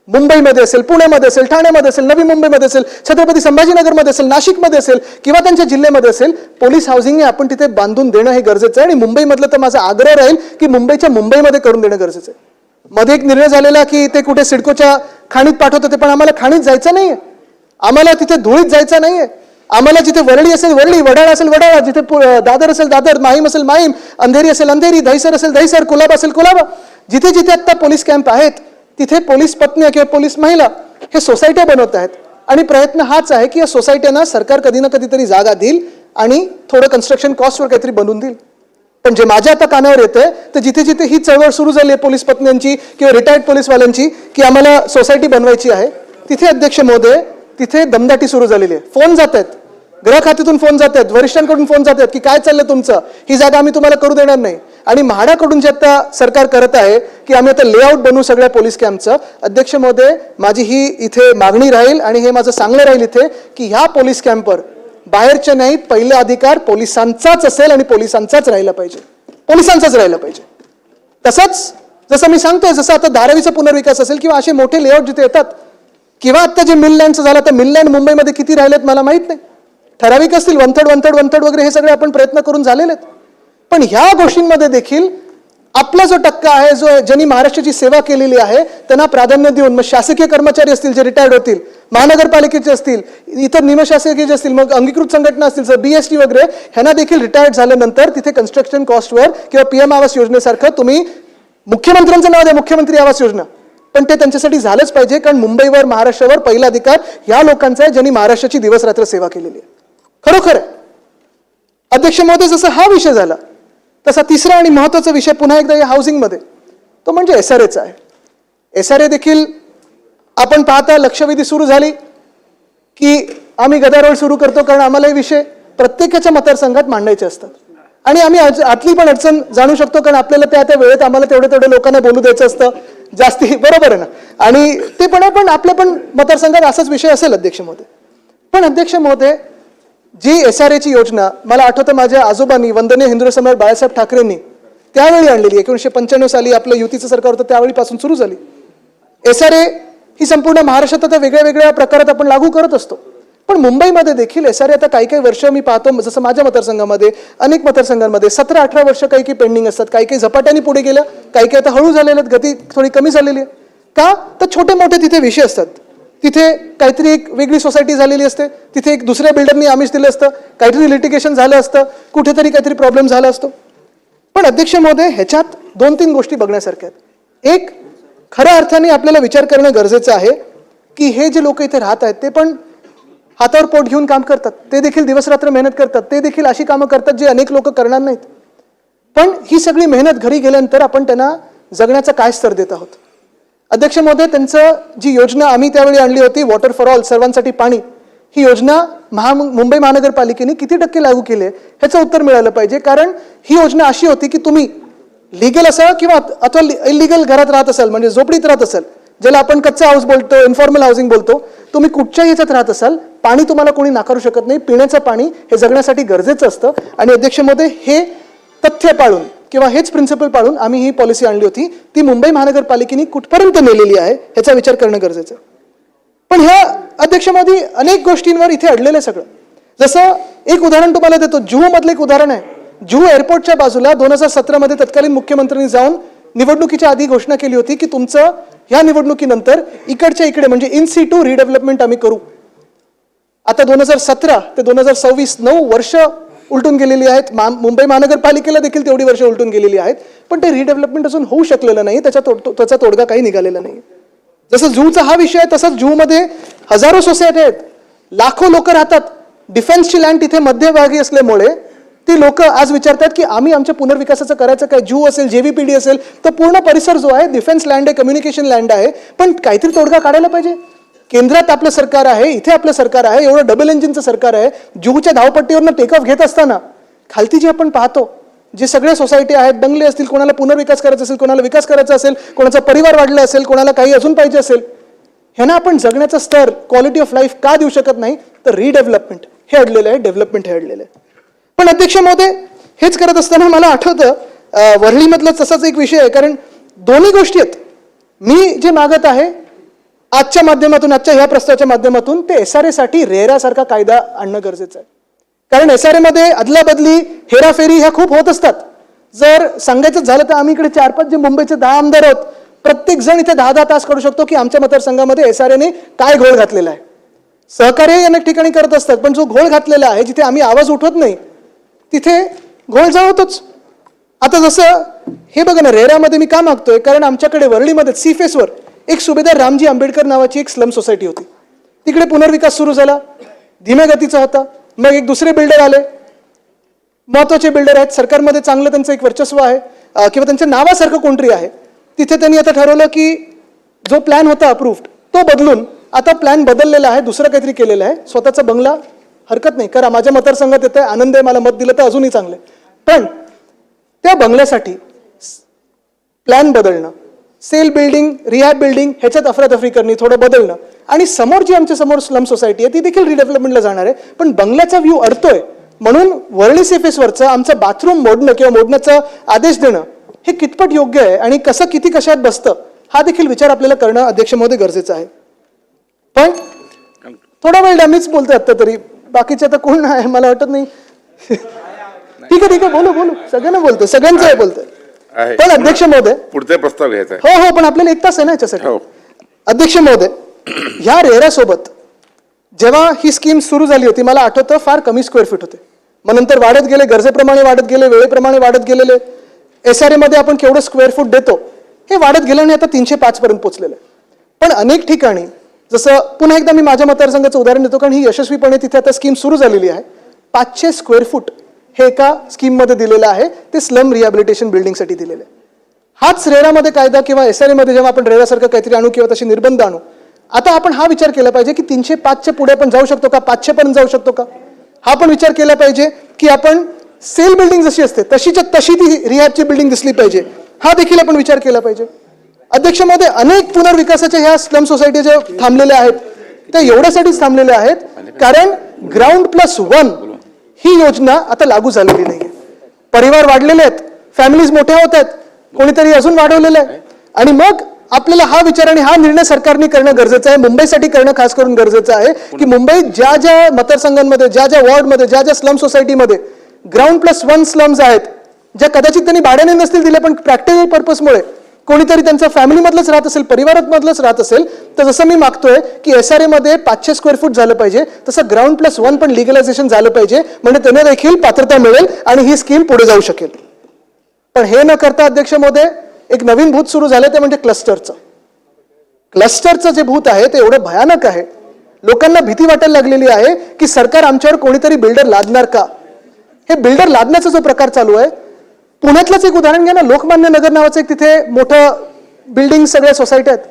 मुंबईमध्ये असेल, पुण्यामध्ये असेल, ठाण्यामध्ये असेल, नवी मुंबईमध्ये असेल, छत्रपती संभाजीनगरमध्ये असेल, नाशिकमध्ये असेल किंवा त्यांच्या जिल्ह्यामध्ये असेल, पोलीस हाऊसिंग आपण तिथे बांधून देणं हे गरजेचं आहे. आणि मुंबईमधलं तर माझा आग्रह राहील की मुंबईमध्ये करून देणं गरजेचं आहे. मध्ये एक निर्णय झालेला की ते कुठे सिडकोच्या खाणीत पाठवत होते, पण आम्हाला खाणीत जायचं नाहीये, आम्हाला तिथे धुळीत जायचं नाहीये. आम्हाला जिथे वरळी असेल वरळी, वडाळा असेल वडाळा, जिथे दादर असेल दादर, माहीम असेल माहीम, अंधेरी असेल अंधेरी, दहिसर असेल दहिसर, कुलाबा असेल कुलाबा, जिथे जिथे आता पोलीस कॅम्प आहेत तिथे पोलीस पत्नी किंवा पोलीस महिला हे सोसायट्या बनवत आहेत. आणि प्रयत्न हाच आहे की या सोसायट्यांना सरकार कधी ना कधीतरी जागा देईल आणि थोडं कन्स्ट्रक्शन कॉस्टवर काहीतरी बनवून देईल. पण जे माझ्या आता कानावर येतंय तर जिथे जिथे ही चळवळ सुरू झाली आहे पोलीस पत्न्यांची किंवा रिटायर्ड पोलीसवाल्यांची की आम्हाला सोसायटी बनवायची आहे, तिथे अध्यक्ष महोदय तिथे दमदाटी सुरू झालेली आहे. फोन जात आहेत, गृह खात्यातून फोन जात आहेत, वरिष्ठांकडून फोन जात आहेत की काय चाललंय तुमचं, ही जागा आम्ही तुम्हाला करू देणार नाही. आणि म्हाडाकडून जे आता सरकार करत आहे की आम्ही आता लेआउट बनवू सगळ्या पोलीस कॅम्पचं, अध्यक्ष महोदय माझी ही इथे मागणी राहील आणि हे माझं सांगणं राहील इथे की ह्या पोलीस कॅम्पवर बाहेरचे नाही, पहिले अधिकार पोलिसांचाच असेल आणि पोलिसांचाच राहिला पाहिजे, पोलिसांचाच राहिला पाहिजे. तसंच जसं मी सांगतोय, जसं आता धारावीचा पुनर्विकास असेल किंवा असे मोठे लेआउट जिथे येतात किंवा आता जे मिल लँडचं झालं, तर मिल लँड मुंबईमध्ये किती राहिलेत मला माहित नाही, ठराविक असतील, वनथर्ड वगैरे हे सगळे आपण प्रयत्न करून झालेले आहेत. पण ह्या गोष्टींमध्ये देखील आपला जो टक्का आहे, जो ज्यांनी महाराष्ट्राची सेवा केलेली आहे त्यांना प्राधान्य देऊन, मग शासकीय कर्मचारी असतील जे रिटायर्ड होतील, महानगरपालिकेचे असतील, इतर निमशासकीय असतील, मग अंगीकृत संघटना असतील BST वगैरे, ह्यांना देखील रिटायर्ड झाल्यानंतर तिथे कन्स्ट्रक्शन कॉस्टवर किंवा PM आवास योजनेसारखं तुम्ही मुख्यमंत्र्यांचं नाव द्या, मुख्यमंत्री आवास योजना, पण ते त्यांच्यासाठी झालंच पाहिजे. कारण मुंबईवर, महाराष्ट्रावर पहिला अधिकार ह्या लोकांचा आहे ज्यांनी महाराष्ट्राची दिवस रात्र सेवा केलेली आहे. खरोखर अध्यक्ष महोदय, जसं हा विषय झाला तसा तिसरा आणि महत्वाचा विषय पुन्हा एकदा या हाऊसिंगमध्ये, तो म्हणजे SRAचा आहे. SRA देखील आपण पाहता लक्षवेधी सुरू झाली की आम्ही गदारोळ सुरू करतो, कारण आम्हाला हे विषय प्रत्येकाच्या मतदारसंघात मांडायचे असतात आणि आम्ही आतली पण अडचण जाणू शकतो, कारण आपल्याला त्या वेळेत आम्हाला तेवढे लोकांना बोलू द्यायचं असतं जास्ती, बरोबर आहे ना. आणि ते पण आपल्या पण मतदारसंघात असाच विषय असेल अध्यक्ष महोदय. पण अध्यक्ष महोदय, जी SRAची योजना मला आठवतं माझ्या आजोबांनी, वंदनीय हिंदू सम्राट बाळासाहेब ठाकरेंनी त्यावेळी आणलेली, 1995 साली आपलं युतीचं सरकार होतं त्यावेळीपासून सुरू झाली. SRA ही संपूर्ण महाराष्ट्रात आता वेगळ्या वेगळ्या प्रकारात आपण लागू करत असतो, पण मुंबईमध्ये देखील SRA आता काही वर्ष मी पाहतो, जसं माझ्या मतदारसंघामध्ये, अनेक मतदारसंघांमध्ये 17-18 वर्ष काही पेंडिंग असतात, काही झपाट्याने पुढे गेल्या, काही आता हळू झालेल्या आहेत, गती थोडी कमी झालेली आहे. का तर छोटे मोठे तिथे विषय असतात. तिथे काहीतरी एक वेगळी सोसायटी झालेली असते, तिथे एक दुसऱ्या बिल्डरनी आमिष दिलं असतं, काहीतरी लिटिगेशन झालं असतं, कुठेतरी काहीतरी प्रॉब्लेम झाला असतो. पण अध्यक्ष महोदय, ह्याच्यात 2-3 गोष्टी बघण्यासारख्या आहेत. एक, खऱ्या अर्थाने आपल्याला विचार करणं गरजेचं आहे की हे जे लोक इथे राहत आहेत ते पण हातावर पोट घेऊन काम करतात, ते देखील दिवसरात्र मेहनत करतात, ते देखील अशी कामं करतात जे अनेक लोक करणार नाहीत. पण ही सगळी मेहनत घरी गेल्यानंतर आपण त्यांना जगण्याचा काय स्तर देत आहोत. अध्यक्ष महोदय, त्यांचं जी योजना आम्ही त्यावेळी आणली होती, वॉटर फॉर ऑल, सर्वांसाठी पाणी, ही योजना मुंबई महानगरपालिकेने किती टक्के लागू केली आहे ह्याचं उत्तर मिळालं पाहिजे. कारण ही योजना अशी होती की तुम्ही लिगल असाल किंवा अथवा इलिगल घरात राहत असाल, म्हणजे झोपडीत राहत असाल, ज्याला आपण कच्चा हाऊस बोलतो, इन्फॉर्मल हाऊसिंग बोलतो, तुम्ही कुठच्याही ह्याच्यात राहत असाल, पाणी तुम्हाला कोणी नाकारू शकत नाही. पिण्याचं पाणी हे जगण्यासाठी गरजेचं असतं. आणि अध्यक्ष महोदय, हे तथ्य पाळून किंवा हेच प्रिन्सिपल पाळून आम्ही ही पॉलिसी आणली होती. ती मुंबई महानगरपालिकेने कुठपर्यंत नेलेली आहे ह्याचा विचार करणं गरजेचं. पण ह्या अध्यक्ष महोदय, अनेक गोष्टींवर इथे अडलेलं सगळं. जसं एक उदाहरण तुम्हाला देतो, जुहू मधलं एक उदाहरण आहे. जुहू एअरपोर्टच्या बाजूला 2017 मध्ये तत्कालीन मुख्यमंत्र्यांनी जाऊन निवडणुकीच्या आधी घोषणा केली होती की तुमचं ह्या निवडणुकीनंतर इकडच्या इकडे म्हणजे इन सिटू रिडेव्हलपमेंट आम्ही करू. आता 2017 ते 2026 9 वर्ष उलटून गेलेली आहेत. मुंबई महानगरपालिकेला देखील तेवढी वर्ष उलटून गेलेली आहेत. पण ते रिडेव्हलपमेंट अजून होऊ शकलेलं नाही, त्याचा तोडगा काही निघालेला नाही. जसं जुहूचा हा विषय आहे, तसंच जुहूमध्ये हजारो सोसायटी आहेत, लाखो लोक राहतात. डिफेन्सची लँड तिथे मध्यभागी असल्यामुळे ती लोक आज विचारतात की आम्ही आमच्या पुनर्विकासाचं करायचं काय. जुहू असेल, JVPD असेल, तर पूर्ण परिसर जो आहे डिफेन्स लँड आहे, कम्युनिकेशन लँड आहे. पण काहीतरी तोडगा काढायला पाहिजे. केंद्रात आपलं सरकार आहे, इथे आपलं सरकार आहे, एवढं डबल इंजिनचं सरकार आहे. जुहूच्या धावपट्टीवरनं टेक ऑफ घेत असताना खालती जे आपण पाहतो, जे सगळे सोसायटी आहेत, बंगले असतील, कोणाला पुनर्विकास करायचा असेल, कोणाला विकास करायचा असेल, कोणाचा परिवार वाढला असेल, कोणाला काही अजून पाहिजे असेल, ह्यांना आपण जगण्याचा स्तर, क्वालिटी ऑफ लाईफ का देऊ शकत नाही. तर रिडेव्हलपमेंट हे अडलेलं आहे, डेव्हलपमेंट हे अडलेलं आहे. पण अध्यक्ष महोदय, हेच करत असताना मला आठवतं वरळीमधलं तसाच एक विषय आहे. कारण दोन्ही गोष्टी आहेत. मी जे मागत आहे आजच्या माध्यमातून, आजच्या ह्या प्रस्तावाच्या माध्यमातून, ते SRA साठी रेरा सारखा कायदा आणणं गरजेचं आहे. कारण SRA मध्ये अदलाबदली, हेराफेरी ह्या खूप होत असतात. जर सांगायचं झालं तर आम्ही इकडे 4-5 जे मुंबईचे 10 आमदार आहोत, प्रत्येक जण इथे 10-10 तास काढू शकतो की आमच्या मतदारसंघामध्ये SRAने काय घोळ घातलेला आहे. सहकार्य अनेक ठिकाणी करत असतात, पण जो घोळ घातलेला आहे, जिथे आम्ही आवाज उठवत नाही तिथे घोळ जावतोच. आता जसं हे बघा ना, रेरामध्ये मी का मागतोय, कारण आमच्याकडे वरळीमध्ये सी फेसवर एक सुभेदार रामजी आंबेडकर नावाची एक स्लम सोसायटी होती. तिकडे पुनर्विकास सुरू झाला, धीम्या गतीचा होता. मग एक दुसरे बिल्डर आले, महत्वाचे बिल्डर आहेत, सरकारमध्ये चांगलं त्यांचं एक वर्चस्व आहे किंवा त्यांच्या नावासारखं कोणतरी आहे. तिथे त्यांनी आता ठरवलं की जो प्लॅन होता अप्रूव्ड तो बदलून आता प्लॅन बदललेला आहे, दुसरं काहीतरी केलेलं आहे. स्वतःचा बंगला हरकत नाही, कारण माझ्या मतदारसंघात येतं आहे, आनंद आहे, मला मत दिलं तर अजूनही चांगलं. पण त्या बंगल्यासाठी प्लॅन बदलणं, सेल बिल्डिंग, रिहॅब बिल्डिंग ह्याच्यात अफरातफरी करणे, थोडं बदलणं, आणि समोर जी आमच्या समोर स्लम सोसायटी आहे ती देखील रिडेव्हलपमेंटला जाणार आहे. पण बंगल्याचा व्ह्यू अडतोय म्हणून वरळी सीफेसवरचं आमचं बाथरूम मोडणं किंवा मोडण्याचा आदेश देणं हे कितपत योग्य आहे आणि कसं किती कशात बसतं हा देखील विचार आपल्याला करणं अध्यक्ष महोदय गरजेचं आहे. पण थोडा वेळ मीच बोलतोय आता, तरी बाकीचे आता कोण आहे मला वाटत नाही. ठीक आहे बोलू सगळ्यांना बोलतोय, सगळ्यांचं बोलतोय. पण अध्यक्ष महोदय, पुढचा प्रस्ताव घ्यायचा हो, पण आपल्याला 1 तास आहे ना याच्यासाठी. अध्यक्ष महोदय, ह्या रेरा सोबत जेव्हा ही स्कीम सुरू झाली होती, मला आठवतं फार कमी स्क्वेअर फीट होते. मग नंतर वाढत गेले, गरजेप्रमाणे वाढत गेले, वेळेप्रमाणे वाढत गेलेले. SRA मध्ये आपण केवढं स्क्वेअर फूट देतो हे वाढत गेल्याने आता 305 पर्यंत पोहोचलेलं आहे. पण अनेक ठिकाणी, जसं पुन्हा एकदा मी माझ्या मतदारसंघाचं उदाहरण देतो, कारण ही यशस्वीपणे तिथे आता स्कीम सुरू झालेली आहे. 500 स्क्वेअर फूट हे एका स्कीममध्ये दिलेलं आहे, ते स्लम रिहॅबिलिटेशन बिल्डिंगसाठी दिलेलं आहे. हाच रेरामध्ये कायदा किंवा SRA मध्ये जेव्हा आपण रेरासारखं काहीतरी आणू किंवा तशी निर्बंध आणू, आता आपण हा विचार केला पाहिजे की 305च्या पुढे आपण जाऊ शकतो का, 500 पर्यंत जाऊ शकतो का. हा पण विचार केला पाहिजे की आपण सेल बिल्डिंग जशी असते तशीच्या तशी ती रिहॅबची बिल्डिंग दिसली पाहिजे, हा देखील आपण विचार केला पाहिजे. अध्यक्ष महोदय, अनेक पुनर्विकासाच्या ह्या स्लम सोसायटी ज्या थांबलेल्या आहेत त्या एवढ्यासाठीच थांबलेल्या आहेत कारण GroundPlus1 ही योजना आता लागू झालेली नाहीये. परिवार वाढलेले आहेत, फॅमिलीज मोठ्या होत आहेत, कोणीतरी अजून वाढवलेलं आहे. आणि मग आपल्याला हा विचार आणि हा निर्णय सरकारने करणं गरजेचं आहे, मुंबईसाठी करणं खास करून गरजेचं आहे की मुंबईत ज्या ज्या मतदारसंघांमध्ये, ज्या ज्या वॉर्डमध्ये, ज्या ज्या स्लम सोसायटीमध्ये GroundPlus1 स्लम्स आहेत, ज्या कदाचित त्यांनी भाड्याने नसतील दिले पण प्रॅक्टिकल पर्पजमुळे कोणीतरी त्यांच्या फॅमिलीमधलंच राहत असेल, परिवारामधलंच राहत असेल, तर जसं मी मागतोय की SRA मध्ये 500 स्क्वेअर फूट झालं पाहिजे, तसं ground+1 पण लिगलायझेशन झालं पाहिजे, म्हणजे त्यांना देखील पात्रता मिळेल आणि ही स्कीम पुढे जाऊ शकेल. पण हे न करता अध्यक्ष महोदय, एक नवीन भूत सुरू झालं ते म्हणजे क्लस्टरचं. क्लस्टरचं जे भूत आहे ते एवढं भयानक आहे, लोकांना भीती वाटायला लागलेली आहे की सरकार आमच्यावर कोणीतरी बिल्डर लादणार का. हे बिल्डर लादण्याचा जो प्रकार चालू आहे, पुण्यातलंच एक उदाहरण घ्या ना, लोकमान्य नगर नावाचं एक तिथे मोठं बिल्डिंग, सगळ्या सोसायट्या आहेत.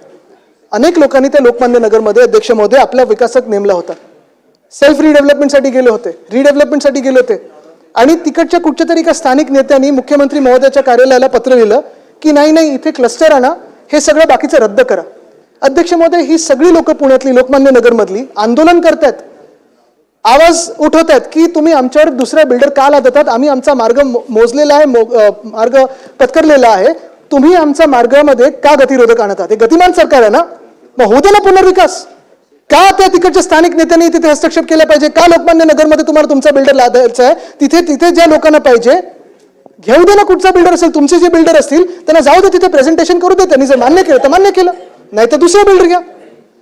अनेक लोकांनी त्या लोकमान्य नगरमध्ये अध्यक्ष महोदय आपला विकासक नेमला होता. सेल्फ रिडेव्हलपमेंटसाठी गेले होते, आणि तिकडच्या कुठच्या तरी एका स्थानिक नेत्यांनी मुख्यमंत्री महोदयाच्या कार्यालयाला पत्र लिहिलं की नाही इथे क्लस्टर आणा, हे सगळं बाकीचं रद्द करा. अध्यक्ष महोदय, ही सगळी लोक पुण्यातली, लोकमान्य नगरमधली आंदोलन करतात, आवाज उठवतात की तुम्ही आमच्यावर दुसरा बिल्डर का लादतात, आम्ही आमचा मार्ग मोजलेला आहे, मार्ग पत्करलेला आहे, तुम्ही आमच्या मार्गामध्ये का गतिरोधक आणत आहात. हे गतिमान सरकार आहे ना, मग होऊ दे ना पुनर्विकास. का त्या तिकडच्या स्थानिक नेत्यांनी तिथे हस्तक्षेप केला पाहिजे, का लोकमान्य नगरमध्ये तुम्हाला तुमचा बिल्डर लादायचा आहे, तिथे ज्या लोकांना पाहिजे घेऊ दे ना, कुठचा बिल्डर असेल, तुमचे जे बिल्डर असतील त्यांना जाऊ दे, तिथे प्रेझेंटेशन करू दे, त्यांनी जर मान्य केलं तर मान्य केलं, नाही तर दुसरा बिल्डर घ्या.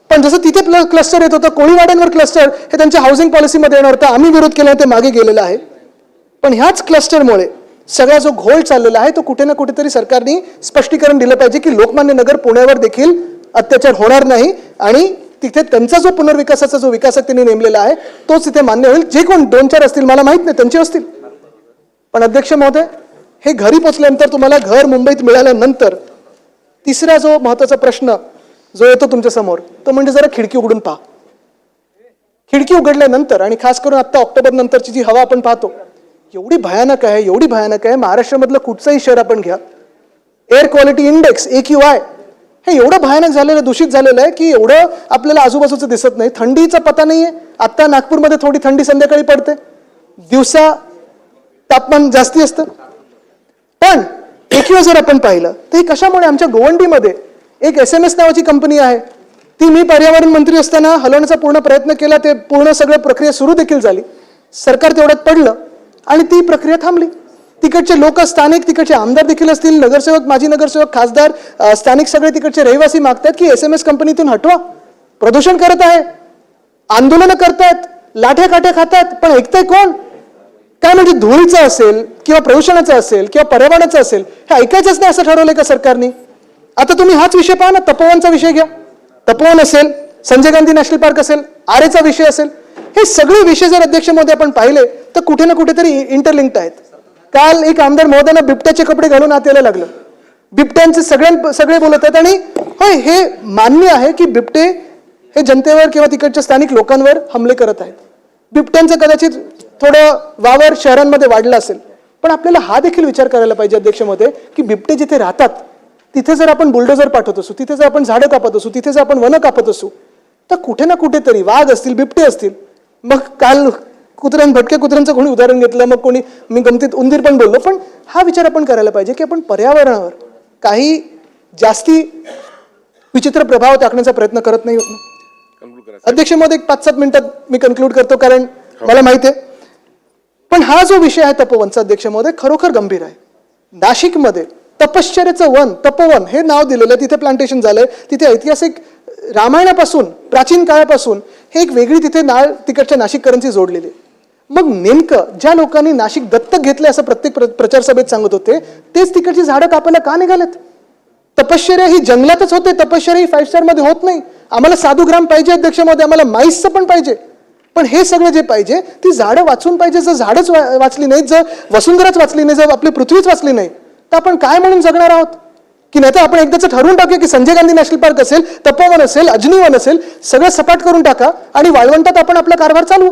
पण जसं तिथे क्लस्टर येत होतं, कोळीवाड्यांवर क्लस्टर हे त्यांच्या हाऊसिंग पॉलिसीमध्ये येणार होतं, आम्ही विरोध केला, ते मागे गेलेलं आहे. पण ह्याच क्लस्टरमुळे सगळा जो घोळ चाललेला आहे तो कुठे ना कुठेतरी सरकारने स्पष्टीकरण दिलं पाहिजे की लोकमान्य नगर पुण्यावर देखील अत्याचार होणार नाही, आणि तिथे त्यांचा जो पुनर्विकासाचा जो विकासक त्यांनी नेमलेला आहे तोच तिथे मान्य होईल. जे कोण 2-4 असतील मला माहित नाही, त्यांचे असतील. पण अध्यक्ष महोदय, हे घरी पोचल्यानंतर, तुम्हाला घर मुंबईत मिळाल्यानंतर तिसरा जो महत्वाचा प्रश्न जो येतो तुमच्या समोर तो म्हणजे जरा खिडकी उघडून पहा. खिडकी उघडल्यानंतर, आणि खास करून आता ऑक्टोबर नंतरची जी हवा आपण पाहतो, एवढी भयानक आहे. महाराष्ट्रामधलं कुठचंही शहर आपण घ्या, एअर क्वालिटी इंडेक्स AQI हे एवढं भयानक झालेलं, दूषित झालेलं आहे की एवढं आपल्याला आजूबाजूचं दिसत नाही. थंडीचा पता नाहीये. आता नागपूरमध्ये थोडी थंडी संध्याकाळी पडते, दिवसा तापमान जास्ती असतं. पण AQI जर आपण पाहिलं तर हे कशामुळे, आमच्या गोवंडीमध्ये एक SMS नावाची कंपनी आहे, ती मी पर्यावरण मंत्री असताना हलवण्याचा पूर्ण प्रयत्न केला, ते पूर्ण सगळं प्रक्रिया सुरू देखील झाली, सरकार तेवढ्यात पडलं आणि ती प्रक्रिया थांबली. तिकडचे लोक, स्थानिक तिकडचे आमदार देखील असतील, नगरसेवक, माजी नगरसेवक, खासदार, स्थानिक सगळे तिकडचे रहिवासी मागतात की SMS कंपनीतून हटवा, प्रदूषण करत आहे, आंदोलनं करतायत, लाठ्या काठ्या खातात, पण ऐकताय कोण. काय म्हणजे धुळीचं असेल किंवा प्रदूषणाचं असेल किंवा पर्यावरणाचं असेल, हे ऐकायचंच नाही असं ठरवलंय का सरकारने. आता तुम्ही हाच विषय पहा ना, तपोवनचा विषय घ्या. तपोवन असेल, संजय गांधी नॅशनल पार्क असेल, आरेचा विषय असेल, हे सगळे विषय जर अध्यक्ष महोदय आपण पाहिले तर कुठे ना कुठेतरी इंटरलिंक्ड आहेत. काल एक आमदार महोदयांना बिबट्याचे कपडे घालून आत यायला लागलं. बिबट्यांचे सगळे बोलत आहेत, आणि होय, हे मान्य आहे की बिबटे हे जनतेवर किंवा तिकडच्या स्थानिक लोकांवर हमले करत आहेत. बिबट्यांचं कदाचित थोडं वावर शहरांमध्ये वाढलं असेल, पण आपल्याला हा देखील विचार करायला पाहिजे अध्यक्ष महोदय की बिबटे जिथे राहतात तिथे जर आपण बुलडोजर पाठवत असू, तिथे जर आपण झाडं कापत असू, तिथे जर आपण वनं कापत असू, तर कुठे ना कुठेतरी वाघ असतील, बिबटे असतील. मग काल भटक्या कुत्र्यांचं कोणी उदाहरण घेतलं, मग कोणी, मी गमतीत उंदीर पण बोललो. पण हा विचार आपण करायला पाहिजे की आपण पर्यावरणावर काही जास्ती विचित्र प्रभाव टाकण्याचा प्रयत्न करत नाही होत. अध्यक्ष महोदय, 5-7 मिनिटात मी कन्क्लूड करतो, कारण मला माहिती आहे. पण हा जो विषय आहे तपोवनचा अध्यक्ष महोदय, खरोखर गंभीर आहे. नाशिकमध्ये तपश्चर्याचं वन, तपोवन हे नाव दिलेलं, तिथे प्लांटेशन झालंय, तिथे ऐतिहासिक रामायणापासून, प्राचीन काळापासून हे एक वेगळी तिथे नाळ तिकडच्या नाशिककरांची जोडलेली. मग नेमकं ज्या लोकांनी नाशिक दत्तक घेतलंय असं प्रत्येक प्रचार सभेत सांगत होते, तेच तिकडची झाडं कापायला का निघालेत. तपश्चर्या ही जंगलातच होते, तपश्चर्या ही 5 स्टार मध्ये होत नाही. आम्हाला साधुग्राम पाहिजे अध्यक्ष महोदय, आम्हाला माईसचं पण पाहिजे, पण हे सगळं जे पाहिजे ती झाडं वाचून पाहिजे. जर झाडच वाचली नाही, जर वसुंधराच वाचली नाही, जर आपली पृथ्वीच वाचली नाही, तर आपण काय म्हणून जगणार आहोत. की नाही तर आपण एकदाच ठरवून टाकूया की संजय गांधी नॅशनल पार्क असेल, तपोवन असेल, अजनीवन असेल, सगळं सपाट करून टाका आणि वाळवंटात आपण आपला कारभार चालवू.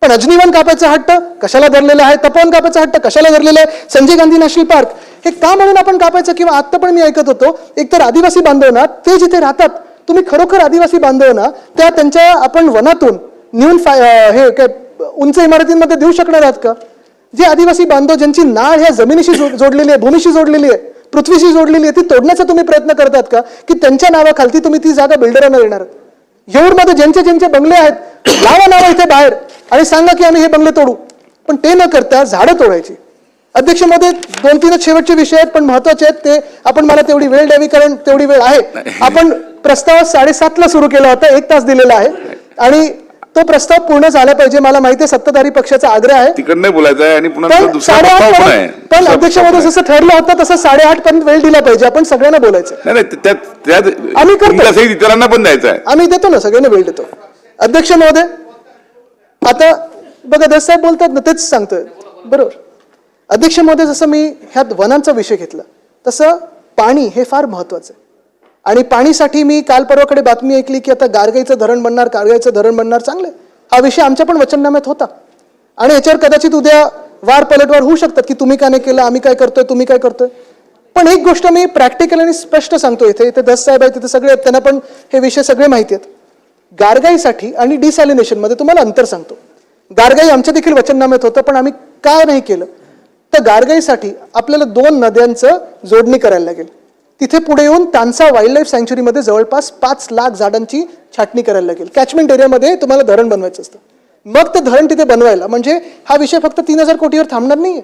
पण अजनीवन कापायचा हट्ट कशाला धरलेला आहे, तपोवन कापायचा हट्ट कशाला धरलेला आहे, संजय गांधी नॅशनल पार्क हे का म्हणून आपण कापायचं. किंवा आता पण मी ऐकत होतो, एकतर आदिवासी बांधवांना, ते जिथे राहतात, तुम्ही खरोखर आदिवासी बांधवांना त्या त्यांच्या आपण वनातून नेऊन हे काय उंच इमारतींमध्ये देऊ शकणार आहात का. जे आदिवासी बांधव ज्यांची नाळ ह्या जमिनीशी जोडलेली आहे, भूमीशी जोडलेली आहे, पृथ्वीशी जोडलेली आहे, ती तोडण्याचा तुम्ही प्रयत्न करतात का, की त्यांच्या नावाखालती तुम्ही ती जागा बिल्डरांना देणार. येऊरमध्ये ज्यांचे बंगले आहेत, लावा नावं इथे बाहेर आणि सांगा की आम्ही हे बंगले तोडू. पण ते न करता झाडं तोडायची, अध्यक्ष महोदय, 2-3 शेवटचे विषय आहेत पण महत्वाचे आहेत, ते आपण मला तेवढी वेळ द्यावी कारण तेवढी वेळ आहे. आपण प्रस्ताव 7:30 सुरू केला होता, 1 तास दिलेला आहे आणि तो प्रस्ताव पूर्ण झाला पाहिजे. मला माहिती आहे सत्ताधारी पक्षाचा आग्रह आहे, तिकडे नाही बोलायचं आहे आणि पुन्हा पण दुसरा प्रस्ताव पण आहे. 8:30 पण अध्यक्ष महोदय जसं ठरलं होतं तसं 8:30 पर्यंत वेळ दिला पाहिजे. आपण सगळ्यांना बोलायचं, नाही नाही, त्यात आम्ही करतो. तुमच्यासहित इतरांना पण द्यायचं आहे. आम्ही देतो ना, सगळ्यांना वेळ देतो. अध्यक्ष महोदय, आता बघा दस साहेब बोलतात ना, तेच सांगतोय बरोबर. अध्यक्ष महोदय, जसं मी ह्यात वनांचा विषय घेतला तसं पाणी हे फार महत्वाचं आहे आणि पाणीसाठी मी काल परवाकडे बातमी ऐकली की आता गारगाईचं धरण बनणार, कारगाईचं धरण बनणार. चांगलं, हा विषय आमच्या पण वचननाम्यात होता आणि याच्यावर कदाचित उद्या वार पलटवार होऊ शकतात की तुम्ही का नाही केलं, आम्ही काय करतोय, तुम्ही काय करतोय. पण एक गोष्ट मी प्रॅक्टिकल आणि स्पष्ट सांगतो, इथे दस साहेब आहेत, तिथे सगळे आहेत, त्यांना पण हे विषय सगळे माहिती आहेत. गारगाईसाठी आणि डिसॅलिनेशन मध्ये तुम्हाला अंतर सांगतो. गारगाई आमच्या देखील वचननाम्यात होतं पण आम्ही का नाही केलं, तर गारगाईसाठी आपल्याला 2 नद्यांचं जोडणी करायला लागेल. तिथे पुढे येऊन तानसा वाईल्ड लाईफ सँच्युरीमध्ये जवळपास 5 लाख झाडांची छाटणी करायला लागेल. कॅचमेंट एरियामध्ये तुम्हाला धरण बनवायचं असतं. मग ते धरण तिथे बनवायला म्हणजे हा विषय फक्त 3,000 कोटीवर थांबणार नाहीये,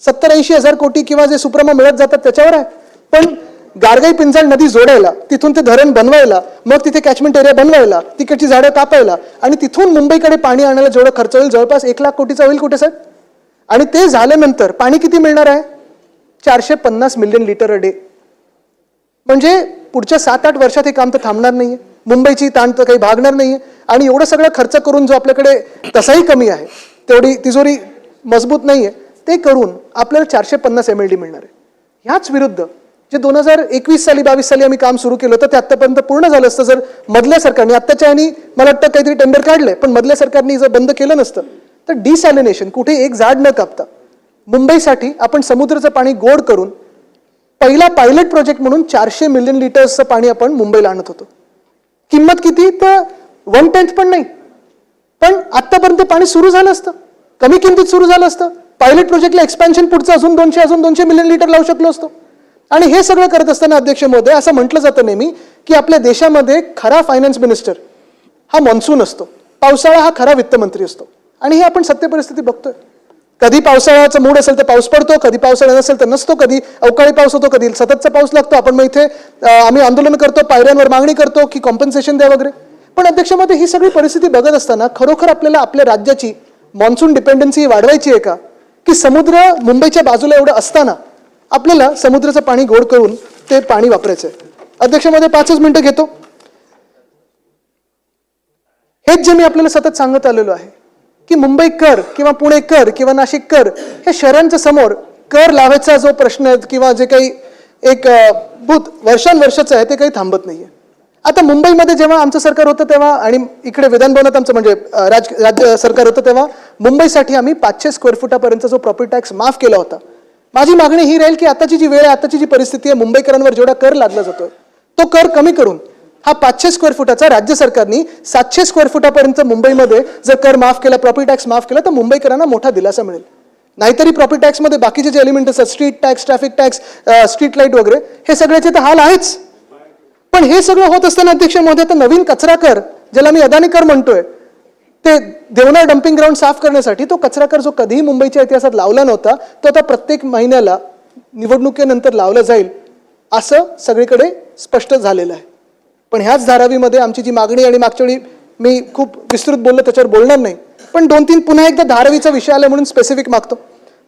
70-80 हजार कोटी किंवा जे सुप्रमा मिळत जातात त्याच्यावर आहे. पण गारगाई पिंजाळ नदी जोडायला, तिथून ते धरण बनवायला, मग तिथे कॅचमेंट एरिया बनवायला, तिकडची झाडं कापायला आणि तिथून मुंबईकडे पाणी आणायला जेवढा खर्च होईल जवळपास 1 लाख कोटीचा होईल कुठे साहेब. आणि ते झाल्यानंतर पाणी किती मिळणार आहे, 450 मिलियन लिटर अ डे. म्हणजे पुढच्या 7-8 वर्षात हे काम तर थांबणार नाहीये, मुंबईची ताण तर काही भागणार नाहीये आणि एवढं सगळं खर्च करून जो आपल्याकडे तसाही कमी आहे, तेवढी तिजोरी मजबूत नाहीये, ते करून आपल्याला 450 MLD मिळणार आहे. ह्याच विरुद्ध जे 2021 साली 22 साली आम्ही काम सुरू केलं होतं ते आतापर्यंत पूर्ण झालं असतं जर मधल्या सरकारने, आत्ताच्या आणि मला वाटतं काहीतरी टेंडर काढलंय पण मधल्या सरकारने जर बंद केलं नसतं तर डिसॅलिनेशन, कुठे एक झाड न कापता मुंबईसाठी आपण समुद्राचं पाणी गोड करून पहिला पायलट प्रोजेक्ट म्हणून 400 मिलियन लिटर्सचं पाणी आपण मुंबईला आणत होतो. किंमत किती, तर 1/10 पण नाही, पण आतापर्यंत पाणी सुरू झालं असतं, कमी किमतीत सुरू झालं असतं. पायलट प्रोजेक्टला एक्सपॅन्शन पुढचं अजून 200 मिलियन लिटर लावू शकलो असतो. आणि हे सगळं करत असताना अध्यक्ष महोदय, असं म्हटलं जातं नेहमी की आपल्या देशामध्ये खरा फायनान्स मिनिस्टर हा मॉन्सून असतो, पावसाळा हा खरा वित्तमंत्री असतो आणि हे आपण सत्य परिस्थिती बघतोय. कधी पावसाळ्याचा मूड असेल तर पाऊस पडतो, कधी पावसाळा नसेल तर नसतो, कधी अवकाळी पाऊस होतो, कधी सततचा पाऊस लागतो. आपण मग इथे आम्ही आंदोलन करतो, पायऱ्यांवर मागणी करतो की कॉम्पन्सेशन द्या वगैरे. पण अध्यक्ष महोदय, ही सगळी परिस्थिती बघत असताना खरोखर आपल्याला आपल्या राज्याची मॉन्सून डिपेंडन्सी वाढवायची आहे का, की समुद्र मुंबईच्या बाजूला एवढं असताना आपल्याला समुद्राचं पाणी गोड करून ते पाणी वापरायचं आहे. अध्यक्ष महोदय, 5 मिनिटं घेतो. हेच जे मी आपल्याला सतत सांगत आलेलो आहे की मुंबई कर किंवा पुणे कर किंवा नाशिक कर, हे शहरांच्या समोर कर लावायचा जो प्रश्न आहे किंवा जे काही एक भूत वर्षांवर्षाचं आहे ते काही थांबत नाहीये. आता मुंबईमध्ये जेव्हा आमचं सरकार होतं तेव्हा आणि इकडे विधानभवनात आमचं म्हणजे राज्य सरकार होतं तेव्हा मुंबईसाठी आम्ही 500 स्क्वेअर फुटापर्यंत जो प्रॉपर्टी टॅक्स माफ केला होता. माझी मागणी ही राहील की आताची जी वेळ आहे, आताची जी परिस्थिती आहे, मुंबईकरांवर जेवढा कर लादला जातोय तो कर कमी करून हा 500 स्क्वेअर फुटाचा राज्य सरकारनी 700 स्क्वेअर फुटापर्यंत मुंबईमध्ये जर कर माफ केला, प्रॉपर्टी टॅक्स माफ केला तर मुंबईकरांना मोठा दिलासा मिळेल. नाहीतरी प्रॉपर्टी टॅक्समध्ये बाकीचे जे एलिमेंट असतात, street tax, traffic tax, street light वगैरे, हे सगळ्याचे तर हाल आहेच. पण हे सगळं होत असताना अध्यक्ष महोदय, आता नवीन कचरा कर, ज्याला मी अदानी कर म्हणतोय, ते देवनार डम्पिंग ग्राउंड साफ करण्यासाठी तो कचरा कर जो कधीही मुंबईच्या इतिहासात लावला नव्हता तो आता प्रत्येक महिन्याला निवडणुकीनंतर लावला जाईल असं सगळीकडे स्पष्ट झालेलं आहे. पण ह्याच धारावीमध्ये आमची जी मागणी, आणि मागच्या वेळी मी खूप विस्तृत बोललो त्याच्यावर बोलणार नाही, पण 2-3 पुन्हा एकदा धारावीचा विषय आला म्हणून स्पेसिफिक मागतो.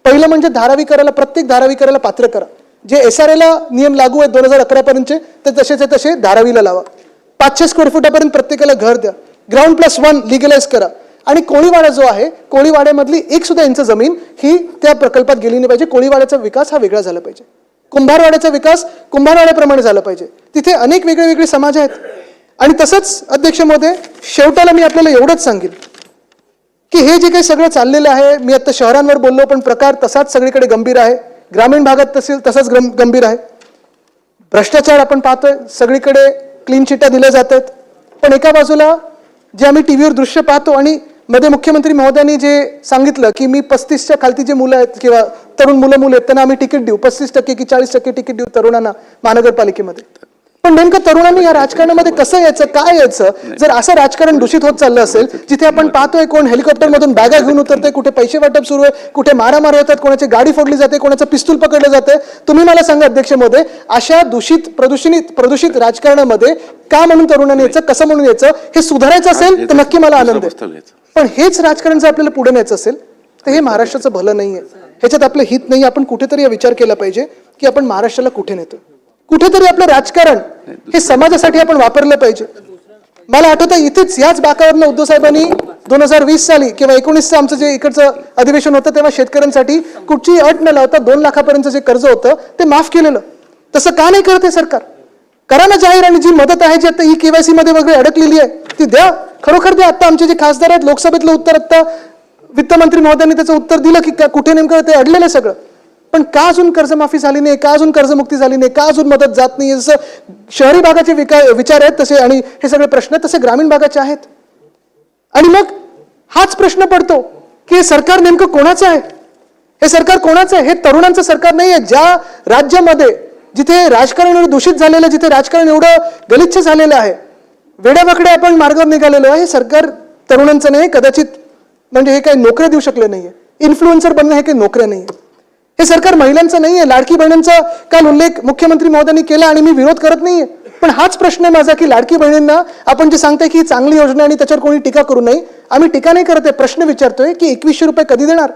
पहिलं म्हणजे धारावी करायला, प्रत्येक धारावी करायला पात्र करा. जे SRA नियम लागू आहेत 2011 पर्यंतचे ते तसेचे तसे धारावीला लावा. 500 स्क्वेअर फुटापर्यंत प्रत्येकाला घर द्या. ग्राउंड+1 लिगलाइज करा. आणि कोळीवाडा जो आहे, कोळीवाड्यामधली 1 सुद्धा इंच जमीन ही त्या प्रकल्पात गेली नाही पाहिजे. कोळीवाड्याचा विकास हा वेगळा झाला पाहिजे. कुंभारवाड्याचा विकास कुंभारवाड्याप्रमाणे झाला पाहिजे. तिथे अनेक वेगळे वेगळे समाज आहेत. आणि तसंच अध्यक्ष महोदय, शेवटाला मी आपल्याला एवढंच सांगेन की हे जे काही सगळं चाललेलं आहे, मी आता शहरांवर बोललो पण प्रकार तसाच सगळीकडे गंभीर आहे, ग्रामीण भागात तसाच गंभीर आहे. भ्रष्टाचार आपण पाहतोय, सगळीकडे क्लीन चिट्या दिल्या जात आहेत. पण एका बाजूला जे आम्ही टीव्हीवर दृश्य पाहतो आणि मध्ये मुख्यमंत्री महोदयांनी जे सांगितलं की मी 35च्या खालती जे मुलं आहेत किंवा तरुण मुलं आहेत त्यांना आम्ही तिकीट देऊ, 35% की 40% तिकीट देऊ तरुणांना महानगरपालिकेमध्ये. पण नेमकं तरुणांनी या राजकारणामध्ये कसं यायचं, काय यायचं? जर असं राजकारण दूषित होत चाललं असेल, जिथे आपण पाहतोय कोण हेलिकॉप्टरमधून बॅगा घेऊन उतरते, कुठे पैसे वाटप सुरू आहे, कुठे मारामारी होतात, कोणाची गाडी फोडली जाते, कोणाचं पिस्तूल पकडलं जाते, तुम्ही मला सांगा अध्यक्ष महोदय, अशा प्रदूषित राजकारणामध्ये का म्हणून तरुणांनी यायचं, कसं म्हणून यायचं? हे सुधारायचं असेल तर नक्की मला आनंद आहे. पण हेच राजकारण जर आपल्याला पुढे न्यायचं असेल तर हे महाराष्ट्राचं भलं नाहीये, ह्याच्यात आपलं हित नाही. आपण कुठेतरी हा विचार केला पाहिजे की आपण महाराष्ट्राला कुठे नेतो. कुठेतरी आपलं राजकारण हे समाजासाठी आपण वापरलं पाहिजे. मला आठवतं इथेच याच बाकावरनं उद्धव साहेबांनी 2020 साली किंवा 19चं आमचं जे इकडचं अधिवेशन होतं तेव्हा शेतकऱ्यांसाठी कुठची अट न लावता 2 लाखापर्यंत जे कर्ज होतं ते माफ केलेलं. तसं का नाही करत आहे सरकार? करा ना जाहीर, आणि जी मदत आहे जी आता KYC मध्ये वगैरे अडकलेली आहे ती द्या, खरोखर द्या. आता आमचे जे खासदार आहेत लोकसभेतलं उत्तर आता वित्तमंत्री महोदयांनी त्याचं उत्तर दिलं की कुठे नेमकं ते अडलेलं सगळं. पण का अजून कर्जमाफी झाली नाही, का अजून कर्जमुक्ती झाली नाही, का अजून मदत जात नाही? जसं शहरी भागाचे विचार आहेत तसे आणि हे सगळे प्रश्न तसे ग्रामीण भागाचे आहेत. आणि मग हाच प्रश्न पडतो की हे सरकार नेमकं कोणाचं आहे? हे सरकार कोणाचं आहे? हे तरुणांचं सरकार नाही आहे. ज्या राज्यामध्ये जिथे राजकारण एवढं दूषित झालेलं, जिथे राजकारण एवढं गलिच्छ झालेलं आहे, वेड्यावाकडे आपण मार्गावर निघालेलो आहे, हे सरकार तरुणांचं नाही. कदाचित म्हणजे हे काही नोकऱ्या देऊ शकले नाहीये, इन्फ्लुएन्सर बनणं हे काही नोकऱ्या नाहीये. हे सरकार महिलांचं नाहीये. लाडकी बहिणींचा काल उल्लेख मुख्यमंत्री महोदयांनी केला आणि मी विरोध करत नाहीये, पण हाच प्रश्न आहे माझा की लाडकी बहिणींना आपण जे सांगताय की ही चांगली योजना आणि त्याच्यावर कोणी टीका करू नये, आम्ही टीका नाही करत आहे, प्रश्न विचारतोय की 2100 रुपये कधी देणार?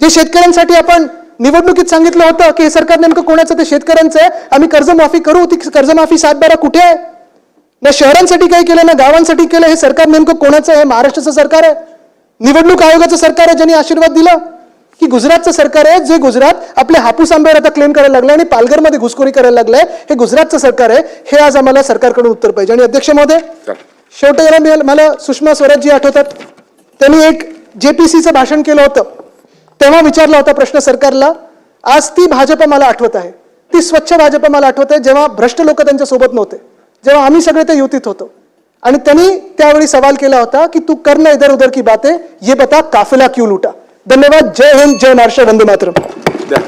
जे शेतकऱ्यांसाठी आपण निवडणुकीत सांगितलं होतं की हे सरकार नेमकं कोणाचं, ते शेतकऱ्यांचं आहे. आम्ही कर्जमाफी करू, ती कर्जमाफी 7-12 कुठे आहे? ना शहरांसाठी काय केलं ना गावांसाठी केलं. हे सरकार नेमकं कोणाचं आहे? हे महाराष्ट्राचं सरकार आहे, निवडणूक आयोगाचं सरकार आहे ज्यांनी आशीर्वाद दिला, की गुजरातचं सरकार आहे जे गुजरात आपल्या हापूस आंब्यावर आता क्लेम करायला लागलाय आणि पालघरमध्ये घुसखोरी करायला लागलाय? हे गुजरातचं सरकार आहे. हे आज आम्हाला सरकारकडून उत्तर पाहिजे. आणि अध्यक्ष महोदय, शेवटी मला सुषमा स्वराजजी आठवतात, त्यांनी एक JPCचं भाषण केलं होतं, तेव्हा विचारला होता प्रश्न सरकारला. आज ती भाजप मला आठवत आहे, ती स्वच्छ भाजप मला आठवत आहे, जेव्हा भ्रष्ट लोक त्यांच्या सोबत नव्हते, जेव्हा आम्ही सगळे त्या युतीत होतो. आणि त्यांनी त्यावेळी सवाल केला होता की तू कर ना इधर उधर की बातें, ये बता काफिला क्यों लूटा. धन्यवाद. जय हिंद, जय महाराष्ट्र, वंदे मातरम. द्या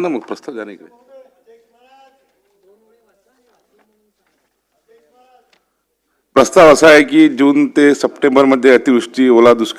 ना मग प्रस्ताव द्या ना इकडे. प्रस्ताव असा आहे की जून ते सप्टेंबर मध्ये अतिवृष्टी, ओला दुष्काळ